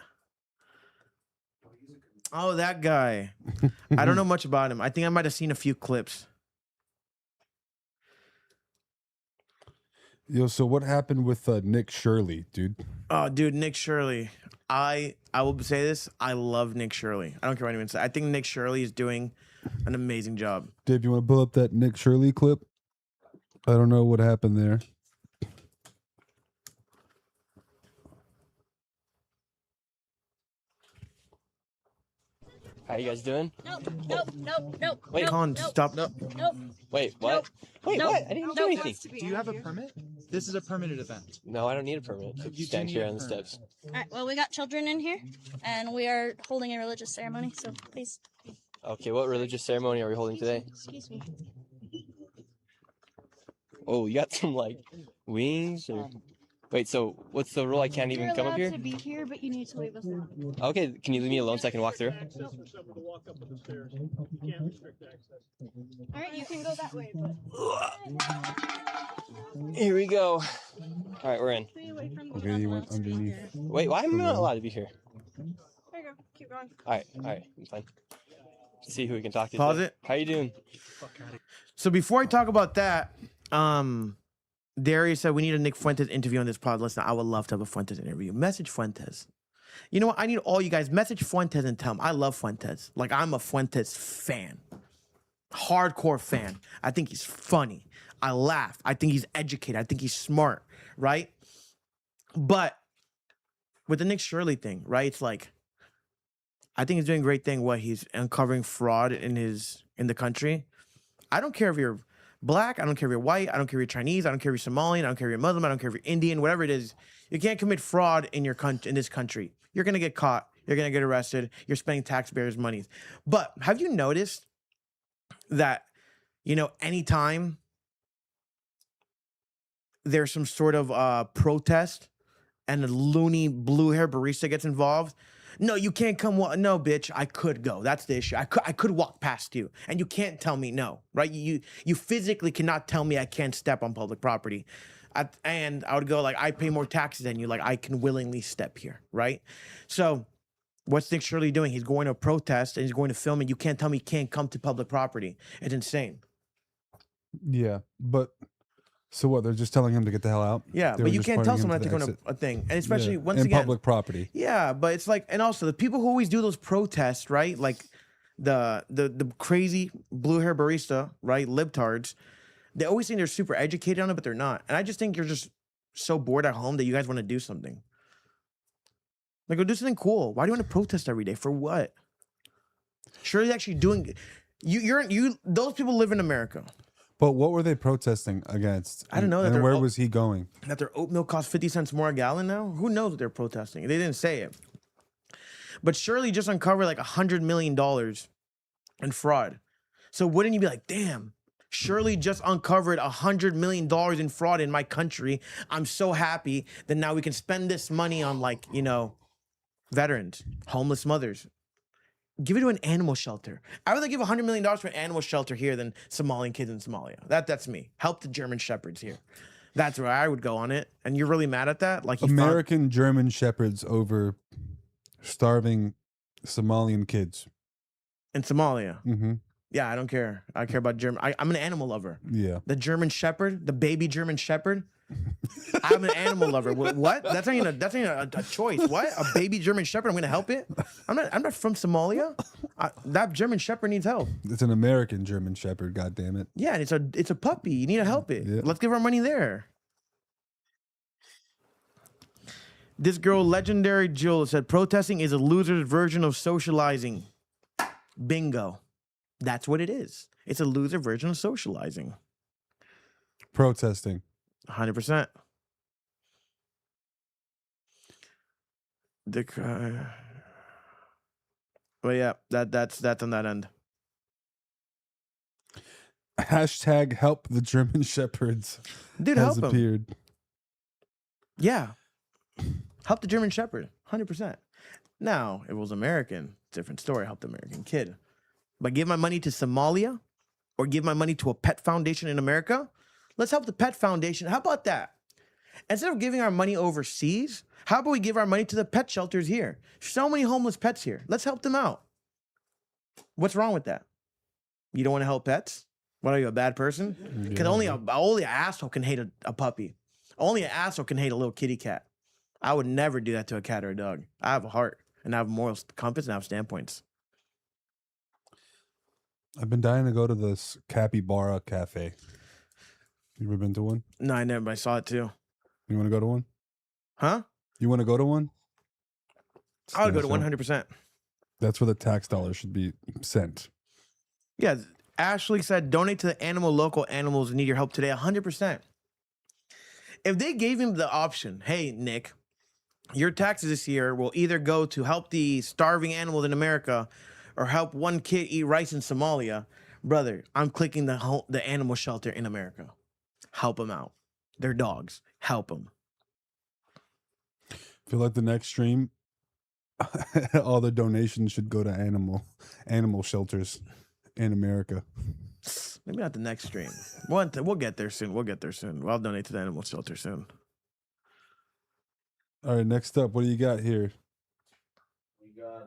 Oh, that guy. I don't know much about him. I think I might have seen a few clips. Yo, so what happened with Nick Shirley, dude? Oh, dude, Nick Shirley. I will say this. I love Nick Shirley. I don't care what anyone says. I think Nick Shirley is doing an amazing job. Dave, you want to pull up that Nick Shirley clip? I don't know what happened there. How you guys doing? Nope. Wait, Colin, stop. Nope. Wait, what? Wait, Nope. what? I didn't do anything. Do you have a permit? This is a permitted event. No, I don't need a permit. You Stand do here need on a the permit. steps. All right, well, we got children in here, and we are holding a religious ceremony, so please. Okay, what religious ceremony are we holding today? Excuse me. Oh, you got some like wings or? Wait, so what's the rule? I can't even You're come up allowed here? to be here, but you need to leave us alone. Okay, can you leave me alone so I can walk through? All right, you can go that way, but Here we go. All right, we're in. stay away from the Okay, you went underneath. Wait, why am I not allowed to be here? There you go. Keep going. All right, I'm fine. See who we can talk to. Pause today. it. How you doing? So before I talk about that, Darius said we need a Nick Fuentes interview on this pod. Listen, I would love to have a Fuentes interview. Message Fuentes. You know what? I need all you guys message Fuentes and tell him I love Fuentes. Like, I'm a Fuentes fan. Hardcore fan. I think he's funny. I laugh. I think he's educated. I think he's smart, right? But with the Nick Shirley thing, right? It's like, I think he's doing a great thing. What he's uncovering fraud in the country. I don't care if you're black, I don't care if you're white, I don't care if you're Chinese, I don't care if you're Somalian, I don't care if you're Muslim, I don't care if you're Indian, whatever it is. You can't commit fraud in this country. You're gonna get caught. You're gonna get arrested. You're spending taxpayers' money. But have you noticed that, anytime there's some sort of protest and a loony blue hair barista gets involved? No, you can't come. No, bitch, I could go. That's the issue. I could walk past you, and you can't tell me no, right? You physically cannot tell me I can't step on public property. And I would go like, I pay more taxes than you. Like, I can willingly step here, right? So what's Nick Shirley doing? He's going to protest, and he's going to film, and you can't tell me he can't come to public property. It's insane. Yeah, but so what? They're just telling him to get the hell out? Yeah, They but were you just can't tell pointing him someone not to the go exit. to a thing. And especially, Yeah, once in again, public property. Yeah, but it's like, and also the people who always do those protests, right? Like the crazy blue hair barista, right? Libtards. They always think they're super educated on it, but they're not. And I just think you're just so bored at home that you guys want to do something. Like, go do something cool. Why do you want to protest every day? For what? Shirley's actually doing. Those people live in America. But what were they protesting against? I don't know. And where was he going? That their oat milk costs 50 cents more a gallon now? Who knows what they're protesting? They didn't say it. But Shirley just uncovered like $100 million in fraud. So wouldn't you be like, damn, Shirley just uncovered $100 million in fraud in my country. I'm so happy that now we can spend this money on, like, veterans, homeless mothers. Give it to an animal shelter. I'd rather give $100 million for an animal shelter here than Somalian kids in Somalia. That's me. Help the German shepherds here. That's where I would go on it. And you're really mad at that? Like American German shepherds over starving Somalian kids in Somalia. Mm-hmm. Yeah, I don't care. I care about German. I'm an animal lover. Yeah. The German shepherd, the baby German shepherd. I'm an animal lover. What? That's not even a choice. What? A baby German shepherd? I'm gonna help it. I'm not from Somalia. That German shepherd needs help. It's an American German shepherd. God damn it. Yeah, and it's a puppy. You need to help it. Yeah. Let's give our money there. This girl, Legendary Jill, said protesting is a loser's version of socializing. Bingo. That's what it is. It's a loser version of socializing. Protesting. 100%. Well, yeah, that's on that end. Hashtag help the German shepherds. Dude, has help 'em. appeared. Yeah. Help the German shepherd. 100%. Now, if it was American, different story. Help the American kid. But give my money to Somalia or give my money to a pet foundation in America, let's help the pet foundation. How about that? Instead of giving our money overseas, how about we give our money to the pet shelters here? So many homeless pets here. Let's help them out. What's wrong with that? You don't want to help pets? What are you, a bad person? Because only an asshole can hate a puppy. Only an asshole can hate a little kitty cat. I would never do that to a cat or a dog. I have a heart, and I have moral compass, and I have standpoints. I've been dying to go to this Capybara Cafe. You ever been to one? No, I never, but I saw it too. You want to go to one? Huh? You want to go to one? I would go to 100%. That's where the tax dollars should be sent. Yeah, Ashley said, donate to the local animals who need your help today. 100%. If they gave him the option, hey, Nick, your taxes this year will either go to help the starving animals in America or help one kid eat rice in Somalia, brother, I'm clicking the animal shelter in America. Help them out. They're dogs. Help them. I feel like the next stream, all the donations should go to animal shelters in America. Maybe not the next stream. We'll get there soon. We'll I'll donate to the animal shelter soon. All right, next up, what do you got here? We got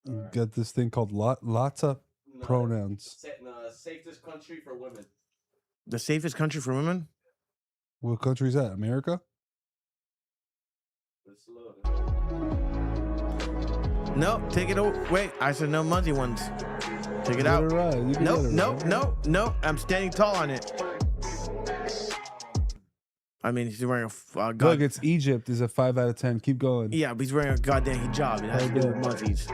You got this thing called lots of pronouns. Safest country for women. The safest country for women? What country is that? America? No, take it away. Wait, I said no muzzy ones. Take it out. No. I'm standing tall on it. I mean, he's wearing a Look, it's Egypt. Is a 5 out of 10. Keep going. Yeah, but he's wearing a goddamn hijab. It has to do with muzzies.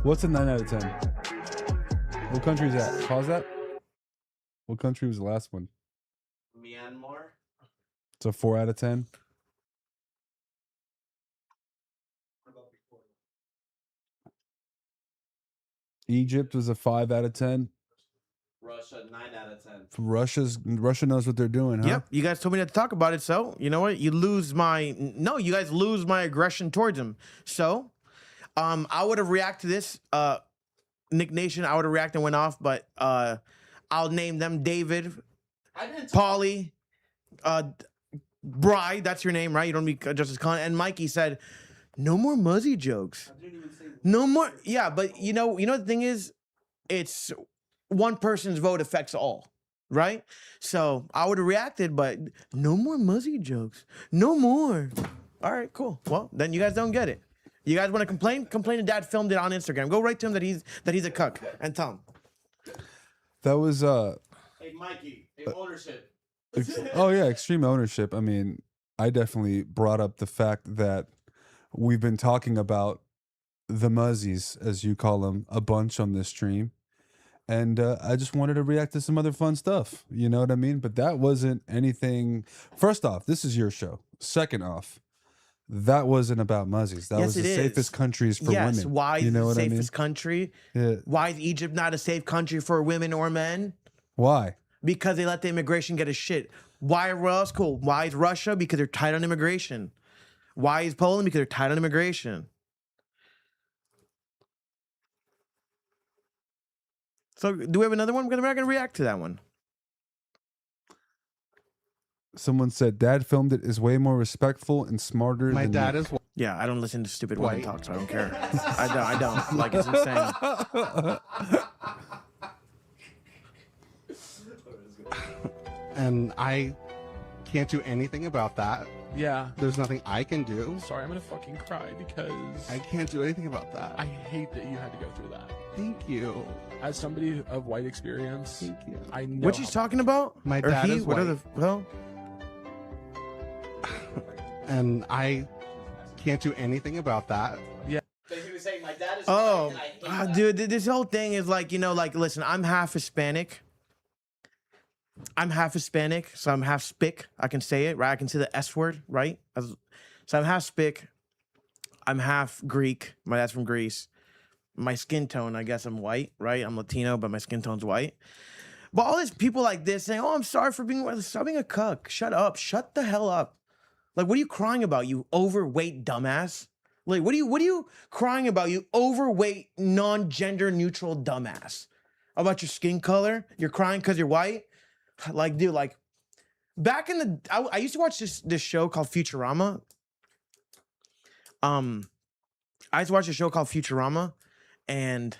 What's a 9 out of 10? What country is that? Pause that. What country was the last one? Myanmar. It's a 4 out of 10. Egypt was a 5 out of 10. Russia, 9 out of 10. Russia knows what they're doing, huh? Yep. You guys told me not to talk about it, so you know what? You guys lose my aggression towards him. So, I would have reacted to this, Nick Nation. I would have reacted and went off, but I'll name them David, Polly, Bri. That's your name, right? You don't be Justice Khan. And Mikey said, "No more muzzy jokes. No more." Yeah, but you know the thing is, it's one person's vote affects all, right? So I would have reacted, but no more muzzy jokes. No more. All right, cool. Well, then you guys don't get it. You guys want to complain? Complain to Dad filmed it on Instagram. Go write to him that he's a cuck and tell him. That was Hey, Mikey, ownership. oh yeah, extreme ownership. I mean, I definitely brought up the fact that we've been talking about the muzzies, as you call them, a bunch on this stream. And I just wanted to react to some other fun stuff. You know what I mean? But that wasn't anything. First off, this is your show. Second off, that wasn't about muzzies. That was the safest countries for women. Yes, why is you know the what safest I mean? country? Yeah. Why is Egypt not a safe country for women or men? Why? Because they let the immigration get a shit. Why else? Cool. Why is Russia? Because they're tight on immigration. Why is Poland? Because they're tight on immigration. So do we have another one? Because we're not gonna react to that one. Someone said, "Dad filmed it is way more respectful and smarter." My than dad Nick." is Yeah, I don't listen to stupid women White. talk, so I don't care. I don't. Like, it's insane. and I can't do anything about that. Yeah. There's nothing I can do. Sorry, I'm gonna fucking cry because I can't do anything about that. I hate that you had to go through that. Thank you. As somebody of white experience, Thank you. I know. What she's talking about? My Or dad he? is What are white. the well? And I can't do anything about that. Yeah. Oh, dude, this whole thing is like, like, listen, I'm half Hispanic. So I'm half spick. I can say it, right? I can say the S word, right? So I'm half spick. I'm half Greek. My dad's from Greece. My skin tone, I guess I'm white, right? I'm Latino, but my skin tone's white. But all these people like this saying, "Oh, I'm sorry for being a cuck." Shut up. Shut the hell up. Like, what are you crying about, you overweight dumbass? Like, what are you crying about, you overweight, non-gender neutral dumbass? About your skin color? You're crying because you're white? Like, dude, like, back in the... I used to watch this show called Futurama. I used to watch a show called Futurama, and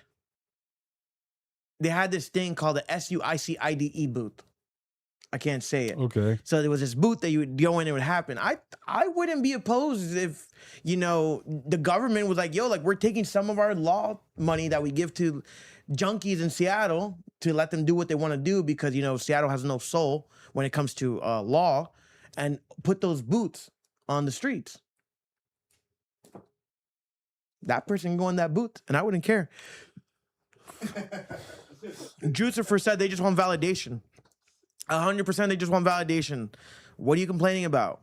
they had this thing called the SUICIDE booth. I can't say it. Okay. So there was this booth that you would go in and it would happen. I wouldn't be opposed if, the government was like, yo, like, we're taking some of our law money that we give to junkies in Seattle to let them do what they want to do because, Seattle has no soul when it comes to law, and put those booths on the streets. That person can go in that booth and I wouldn't care. Jucifer said they just want validation. 100% they just want validation. What are you complaining about?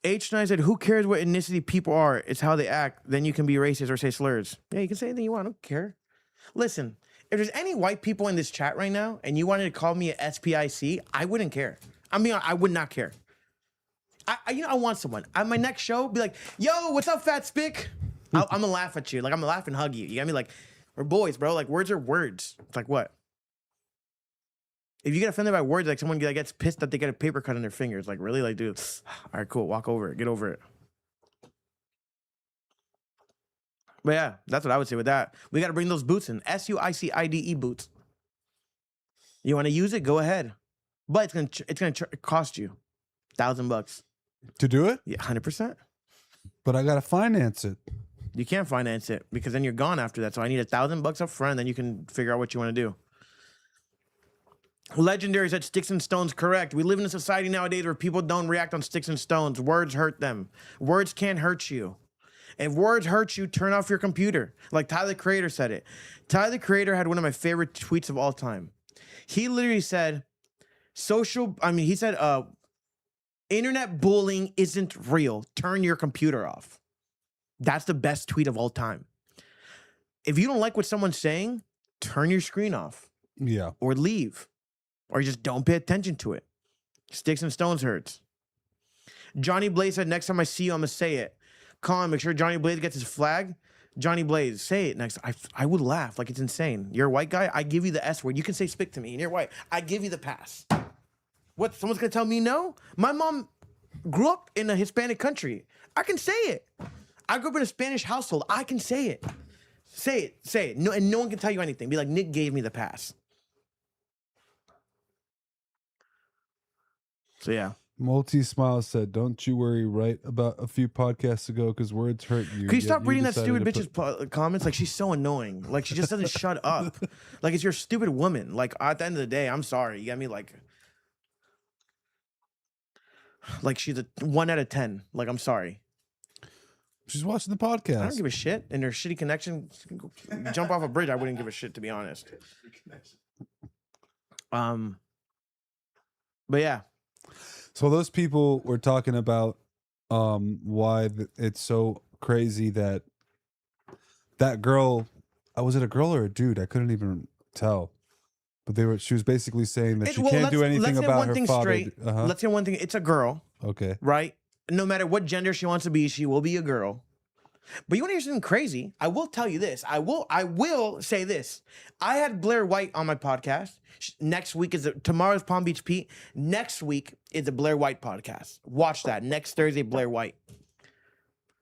H9 said, who cares what ethnicity people are? It's how they act. Then you can be racist or say slurs. Yeah, you can say anything you want. I don't care. Listen, if there's any white people in this chat right now and you wanted to call me a SPIC, I wouldn't care. I mean, I would not care. I want someone. On my next show, be like, yo, what's up, fat spick? I'm gonna laugh at you. Like, I'm gonna laugh and hug you. You got me? Like, we're boys, bro. Like, words are words. It's like, what? If you get offended by words, like someone that gets pissed that they get a paper cut on their fingers, like, really? Like, dude, all right, cool. Walk over it. Get over it. But yeah, that's what I would say with that. We got to bring those boots in. SUICIDE boots. You want to use it? Go ahead. But it's gonna cost you $1,000 To do it? Yeah, 100%. But I gotta finance it. You can't finance it because then you're gone after that. So I need $1,000 up front, then you can figure out what you want to do. Legendary said sticks and stones. Correct. We live in a society nowadays where people don't react on sticks and stones. Words hurt them. Words can't hurt you. If words hurt you, turn off your computer. Like Tyler the Creator said it. Tyler the Creator had one of my favorite tweets of all time. He literally said, internet bullying isn't real. Turn your computer off. That's the best tweet of all time. If you don't like what someone's saying, turn your screen off. Yeah. Or leave. Or just don't pay attention to it. Sticks and stones hurts. Johnny Blaze said, next time I see you, I'm going to say it. Colin, make sure Johnny Blaze gets his flag. Johnny Blaze, say it next. I would laugh like it's insane. You're a white guy, I give you the S word. You can say spick to me, and you're white. I give you the pass. What, someone's going to tell me no? My mom grew up in a Hispanic country. I can say it. I grew up in a Spanish household. I can say it. Say it. No, and no one can tell you anything. Be like, Nick gave me the pass. So yeah. Multi Smile said, "Don't you worry." Right about a few podcasts ago, because words hurt you. Can you yet stop reading that decided stupid to bitch's comments? Like, she's so annoying. Like, she just doesn't shut up. Like, it's your stupid woman. Like, at the end of the day, I'm sorry. You got me? Like she's a 1 out of 10. Like, I'm sorry. She's watching the podcast. I don't give a shit. And her shitty connection, jump off a bridge. I wouldn't give a shit, to be honest. But yeah. So those people were talking about why it's so crazy that girl, was it a girl or a dude? I couldn't even tell. But she was basically saying that she can't do anything about her father. Let's say one thing. It's a girl. Okay. Right? No matter what gender she wants to be, she will be a girl. But you want to hear something crazy? I will tell you this. I will say this. I had Blair White on my podcast. Next week tomorrow's Palm Beach Pete. Next week is the Blair White podcast. Watch that. Next Thursday, Blair White.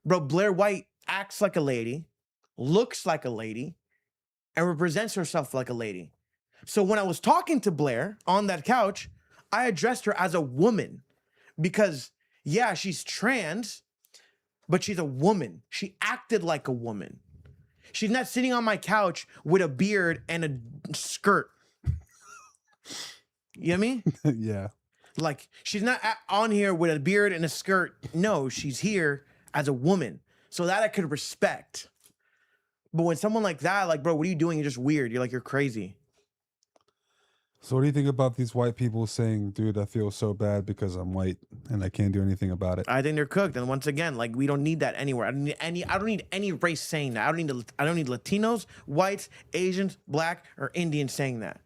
Bro, Blair White acts like a lady, looks like a lady, and represents herself like a lady. So when I was talking to Blair on that couch, I addressed her as a woman because, yeah, she's trans, but she's a woman. She acted like a woman. She's not sitting on my couch with a beard and a skirt. You know what I mean? Yeah. Like, she's not on here with a beard and a skirt. No, she's here as a woman. So that I could respect. But when someone like that, like, bro, what are you doing? You're just weird. You're like, you're crazy. So what do you think about these white people saying, dude, I feel so bad because I'm white and I can't do anything about it? I think they're cooked. And once again, like, we don't need that anywhere. I don't need any race saying that. I don't need Latinos, whites, Asians, black, or Indians saying that.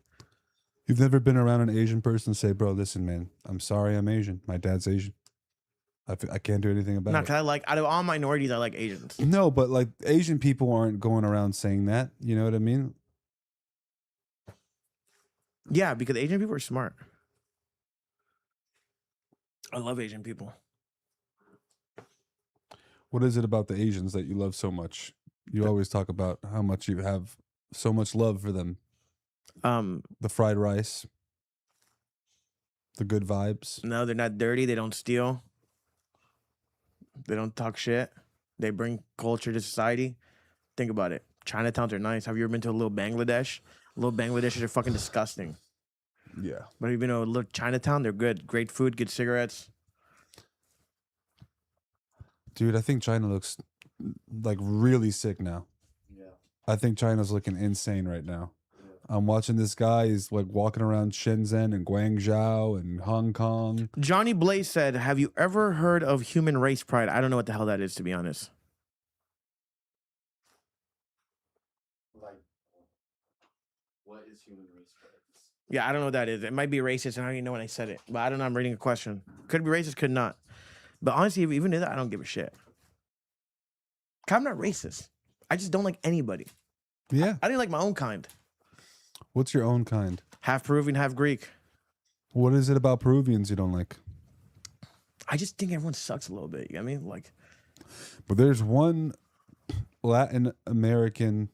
You've never been around an Asian person say, bro, listen, man, I'm sorry I'm Asian. My dad's Asian. I can't do anything about No, it. because I like, out of all minorities, I like Asians. No, but like Asian people aren't going around saying that. You know what I mean? Yeah, because Asian people are smart. I love Asian people. What is it about the Asians that you love so much? You always talk about how much you have so much love for them. The fried rice, the good vibes. No, they're not dirty. They don't steal. They don't talk shit. They bring culture to society. Think about it. Chinatowns are nice. Have you ever been to a little Bangladesh? Little Bangladeshis are fucking disgusting. Yeah. But have you been to a little Chinatown? They're good. Great food, good cigarettes. Dude, I think China looks like really sick now. Yeah. I think China's looking insane right now. I'm watching this guy. He's like walking around Shenzhen and Guangzhou and Hong Kong. Johnny Blaze said, have you ever heard of human race pride? I don't know what the hell that is, to be honest. Like, what is human race pride? Yeah, I don't know what that is. It might be racist, and I don't even know when I said it. But I don't know. I'm reading a question. Could be racist, could not. But honestly, if even if that, I don't give a shit. I'm not racist. I just don't like anybody. Yeah. I didn't like my own kind. What's your own kind? Half Peruvian, half Greek. What is it about Peruvians you don't like? I just think everyone sucks a little bit. You know what I mean? Like, But there's one Latin American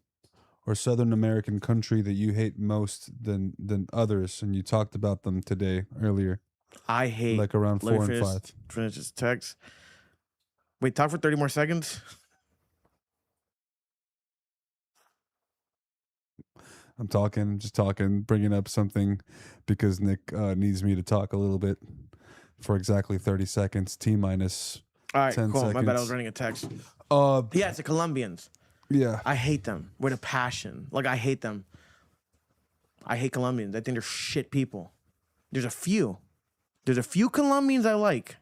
or Southern American country that you hate most than others, and you talked about them today earlier. I hate like around 4 and 5. Finish this text. Wait, talk for 30 more seconds. I'm talking, just talking, bringing up something because Nick needs me to talk a little bit for exactly 30 seconds. T minus. All right, 10 cool. seconds. My bad. I was running a text. Yeah, it's the Colombians. Yeah. I hate them with a passion. Like, I hate them. I hate Colombians. I think they're shit people. There's a few. There's a few Colombians I like.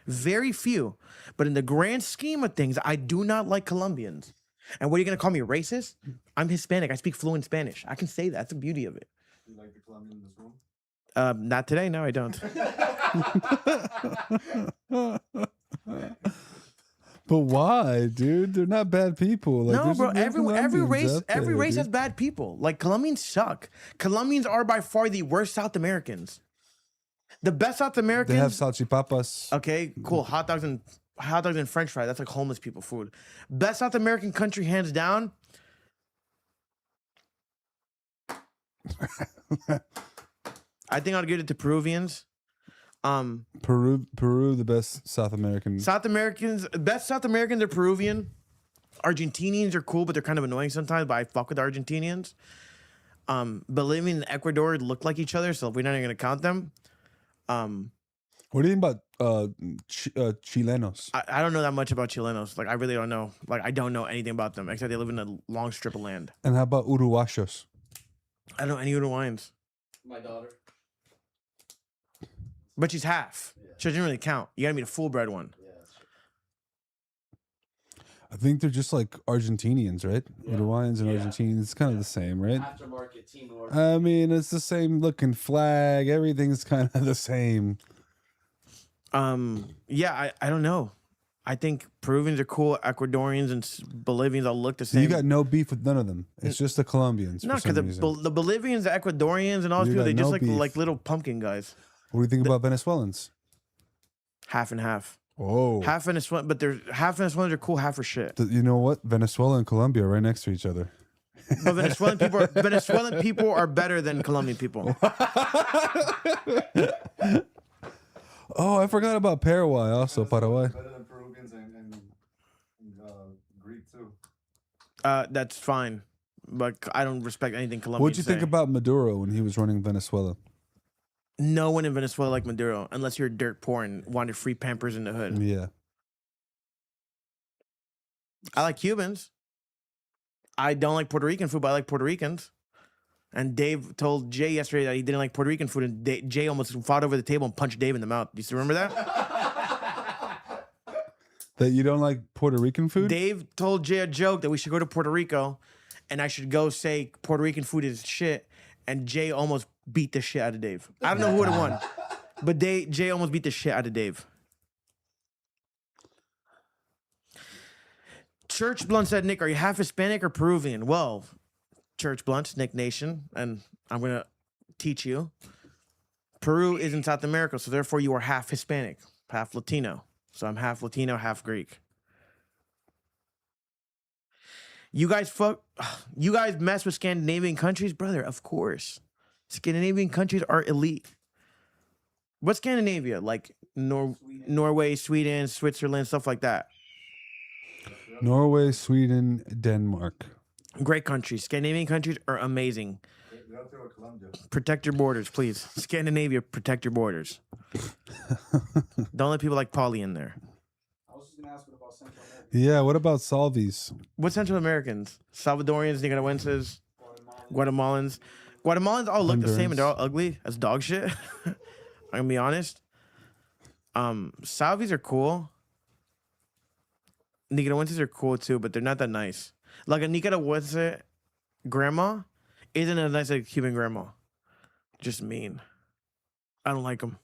Very few. But in the grand scheme of things, I do not like Colombians. And what are you going to call me, racist? I'm Hispanic. I speak fluent Spanish. I can say that. That's the beauty of it. You like the Colombian in this room? Not today. No, I don't. But why, dude? They're not bad people. Like, No, there's bro. some good Every Colombians race, out every there, race dude. has bad people. Like, Colombians suck. Colombians are by far the worst South Americans. The best South Americans. They have salchipapas. Okay, cool. Hot dogs and French fries. That's like homeless people food. Best South American country, hands down. I think I'd give it to Peruvians. Peru, the best South American. South Americans, best South Americans are Peruvian. Argentinians are cool, but they're kind of annoying sometimes. But I fuck with Argentinians. Bolivia and Ecuador look like each other, so we're not even gonna count them. What do you think about Chilenos? I don't know that much about Chilenos. Like, I really don't know. Like, I don't know anything about them except they live in a long strip of land. And how about Uruguayos? I don't know any Uruguayans. My daughter. But she's half. She doesn't really count. You gotta be the full bred one. I think they're just like Argentinians, right? Uruguayans and Argentinians. It's kind of the same, right? Aftermarket team. I mean, it's the same looking flag. Everything's kind of the same. Yeah, I don't know. I think Peruvians are cool. Ecuadorians and Bolivians all look the So same. you got no beef with none of them. It's just the Colombians. No, for some because reason. the Bolivians, the Ecuadorians, and all those You people, got they just no like beef. little pumpkin guys. What do you think about Venezuelans? Half and half. Oh, Half Venezuelan, but they're half Venezuelans are cool, half are shit. You know what? Venezuela and Colombia are right next to each other. But Venezuelan people are better than Colombian people. Oh, I forgot about Paraguay. Also, Paraguay. Better than Peruvians and Greek too. That's fine, but I don't respect anything Colombian. What'd you think about Maduro when he was running Venezuela? No one in Venezuela like Maduro, unless you're dirt poor and wanted free Pampers in the hood. Yeah. I like Cubans. I don't like Puerto Rican food, but I like Puerto Ricans. And Dave told Jay yesterday that he didn't like Puerto Rican food, and Jay almost fought over the table and punched Dave in the mouth. Do you still remember that? That you don't like Puerto Rican food? Dave told Jay a joke that we should go to Puerto Rico, and I should go say Puerto Rican food is shit, and Jay almost beat the shit out of Dave. I don't know who would have won, but Jay almost beat the shit out of Dave. Church Blunt said, Nick, are you half Hispanic or Peruvian? Well, Church Blunt, Nick Nation, and I'm going to teach you. Peru is in South America, so therefore you are half Hispanic, half Latino. So I'm half Latino, half Greek. You guys mess with Scandinavian countries? Brother, of course. Scandinavian countries are elite. What's Scandinavia? Like Norway, Sweden, Switzerland, stuff like that. Norway, Sweden, Denmark. Great countries. Scandinavian countries are amazing. Protect your borders, please. Scandinavia, protect your borders. Don't let people like Polly in there. I was just gonna ask what about Central America. Yeah, what about Salvies? What Central Americans? Salvadorians, Nicaraguenses, Guatemalans. Guatemalans all look the same and they're all ugly as dog shit. I'm gonna be honest. Salvies are cool. Nicaraguenses are cool too, but they're not that nice. Like a Nicaragüense grandma isn't as nice as a Cuban grandma. Just mean. I don't like them.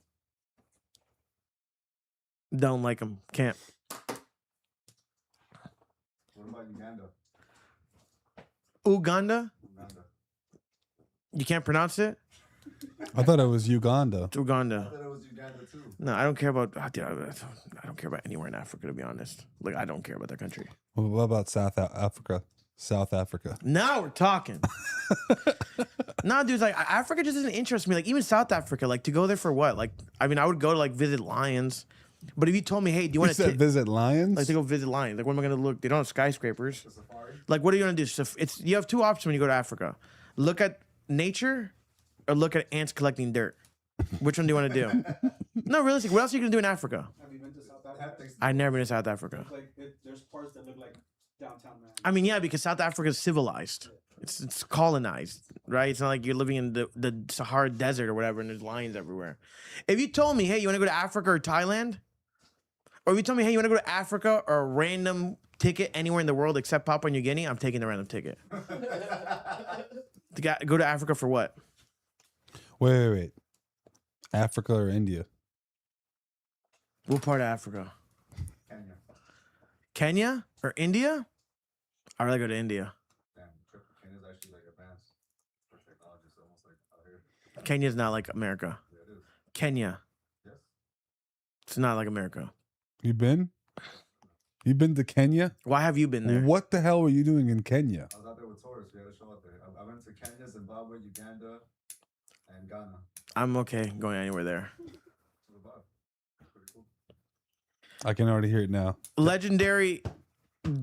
Don't like them. Can't. What about Uganda? Uganda? Uganda. You can't pronounce it? I thought it was Uganda. It's Uganda. I thought it was Uganda too. No, I don't care about. I don't care about anywhere in Africa, to be honest. Like, I don't care about that country. What about South Africa? South Africa. Now we're talking. Nah, dude, like Africa just doesn't interest me. Like even South Africa, like to go there for what? Like, I mean, I would go to like visit lions. But if you told me, hey, do you want to visit lions? Like to go visit lions. Like, what am I gonna look? They don't have skyscrapers. Like, what are you gonna do? So it's you have two options when you go to Africa: look at nature, or look at ants collecting dirt. Which one do you want to do? No, realistically, what else are you gonna do in Africa? Have you been to South Africa? I've never been to South Africa. There's parts that look like downtown man. I mean, yeah, because South Africa is civilized. It's colonized, right? It's not like you're living in the Sahara Desert or whatever, and there's lions everywhere. If you told me, hey, you want to go to Africa or Thailand, or if you told me, hey, you want to go to Africa or a random ticket anywhere in the world except Papua New Guinea, I'm taking the random ticket. Go to Africa for what? Wait. Africa or India? What part of Africa? Kenya. Kenya or India? I'd rather go to India. Damn, Kenya's actually like advanced for technology. It's almost like out here. Kenya's not like America. Yeah, it is. Kenya. Yes. It's not like America. You been? You been to Kenya? Why have you been there? What the hell were you doing in Kenya? I was out there with tourists. We had a show out there. I went to Kenya, Zimbabwe, Uganda, and Ghana. I'm okay going anywhere there. I can already hear it now. Legendary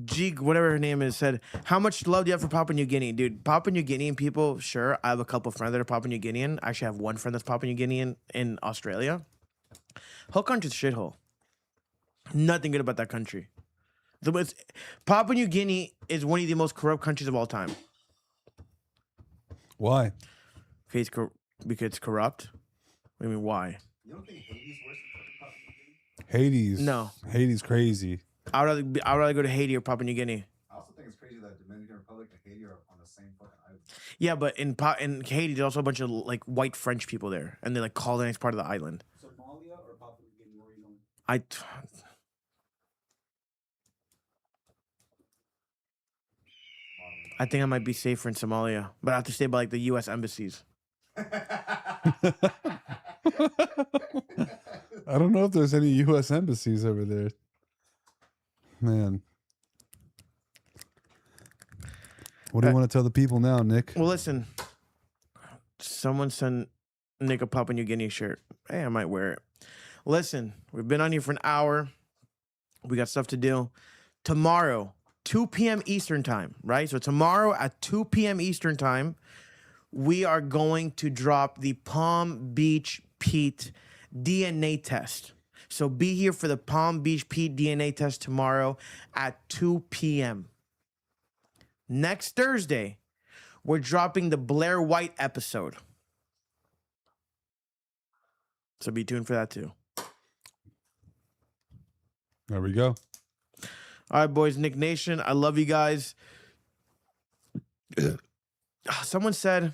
G, whatever her name is, said, how much love do you have for Papua New Guinea? Dude, Papua New Guinean people, sure. I have a couple friends that are Papua New Guinean. I actually have one friend that's Papua New Guinean in Australia. Whole country's a shithole. Nothing good about that country. Papua New Guinea is one of the most corrupt countries of all time. Why? Because it's corrupt? What do you mean, why? You don't think Haiti's worse than Papua New Guinea? Hades. No. Hades crazy. I'd rather go to Haiti or Papua New Guinea. I also think it's crazy that Dominican Republic and Haiti are on the same fucking island. Yeah, but in Haiti, there's also a bunch of like white French people there, and they like colonize part of the island. Somalia or Papua New Guinea? Where are you going? I think I might be safer in Somalia, but I have to stay by like the U.S. embassies. I don't know if there's any U.S. embassies over there. Man. What do you want to tell the people now, Nick? Well, listen. Someone sent Nick a Papua New Guinea shirt. Hey, I might wear it. Listen, we've been on here for an hour. We got stuff to do. Tomorrow, 2 p.m. Eastern time, right? So tomorrow at 2 p.m. Eastern time, we are going to drop the Palm Beach Pete DNA test. So be here for the Palm Beach Pete DNA test tomorrow at 2 p.m. Next Thursday, we're dropping the Blair White episode. So be tuned for that too. There we go. All right, boys, Nick Nation, I love you guys. Someone said,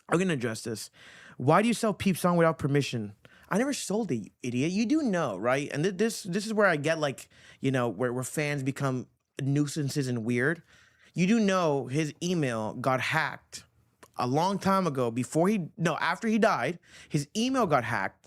I'm going to address this. Why do you sell Peep song without permission? I never sold it, you idiot. You do know, right? And this is where I get like, you know, where fans become nuisances and weird. You do know his email got hacked a long time ago after he died. His email got hacked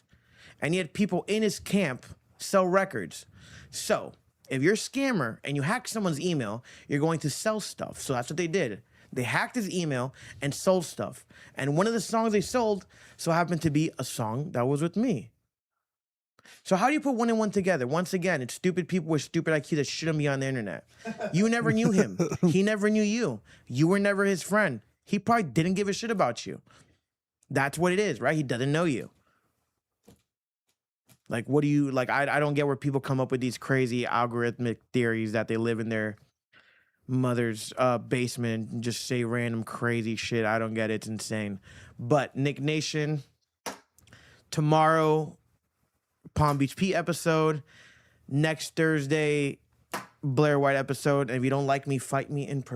and he had people in his camp sell records. So if you're a scammer and you hack someone's email, you're going to sell stuff. So that's what they did. They hacked his email and sold stuff. And one of the songs they sold so happened to be a song that was with me. So how do you put one and one together? Once again, it's stupid people with stupid IQ that shouldn't be on the internet. You never knew him. He never knew you. You were never his friend. He probably didn't give a shit about you. That's what it is, right? He doesn't know you. Like, what do you, like, I don't get where people come up with these crazy algorithmic theories that they live in their mother's basement and just say random crazy shit. I don't get it. It's insane. But Nick Nation, tomorrow, Palm Beach Pete episode. Next Thursday, Blair White episode. And if you don't like me, fight me in person.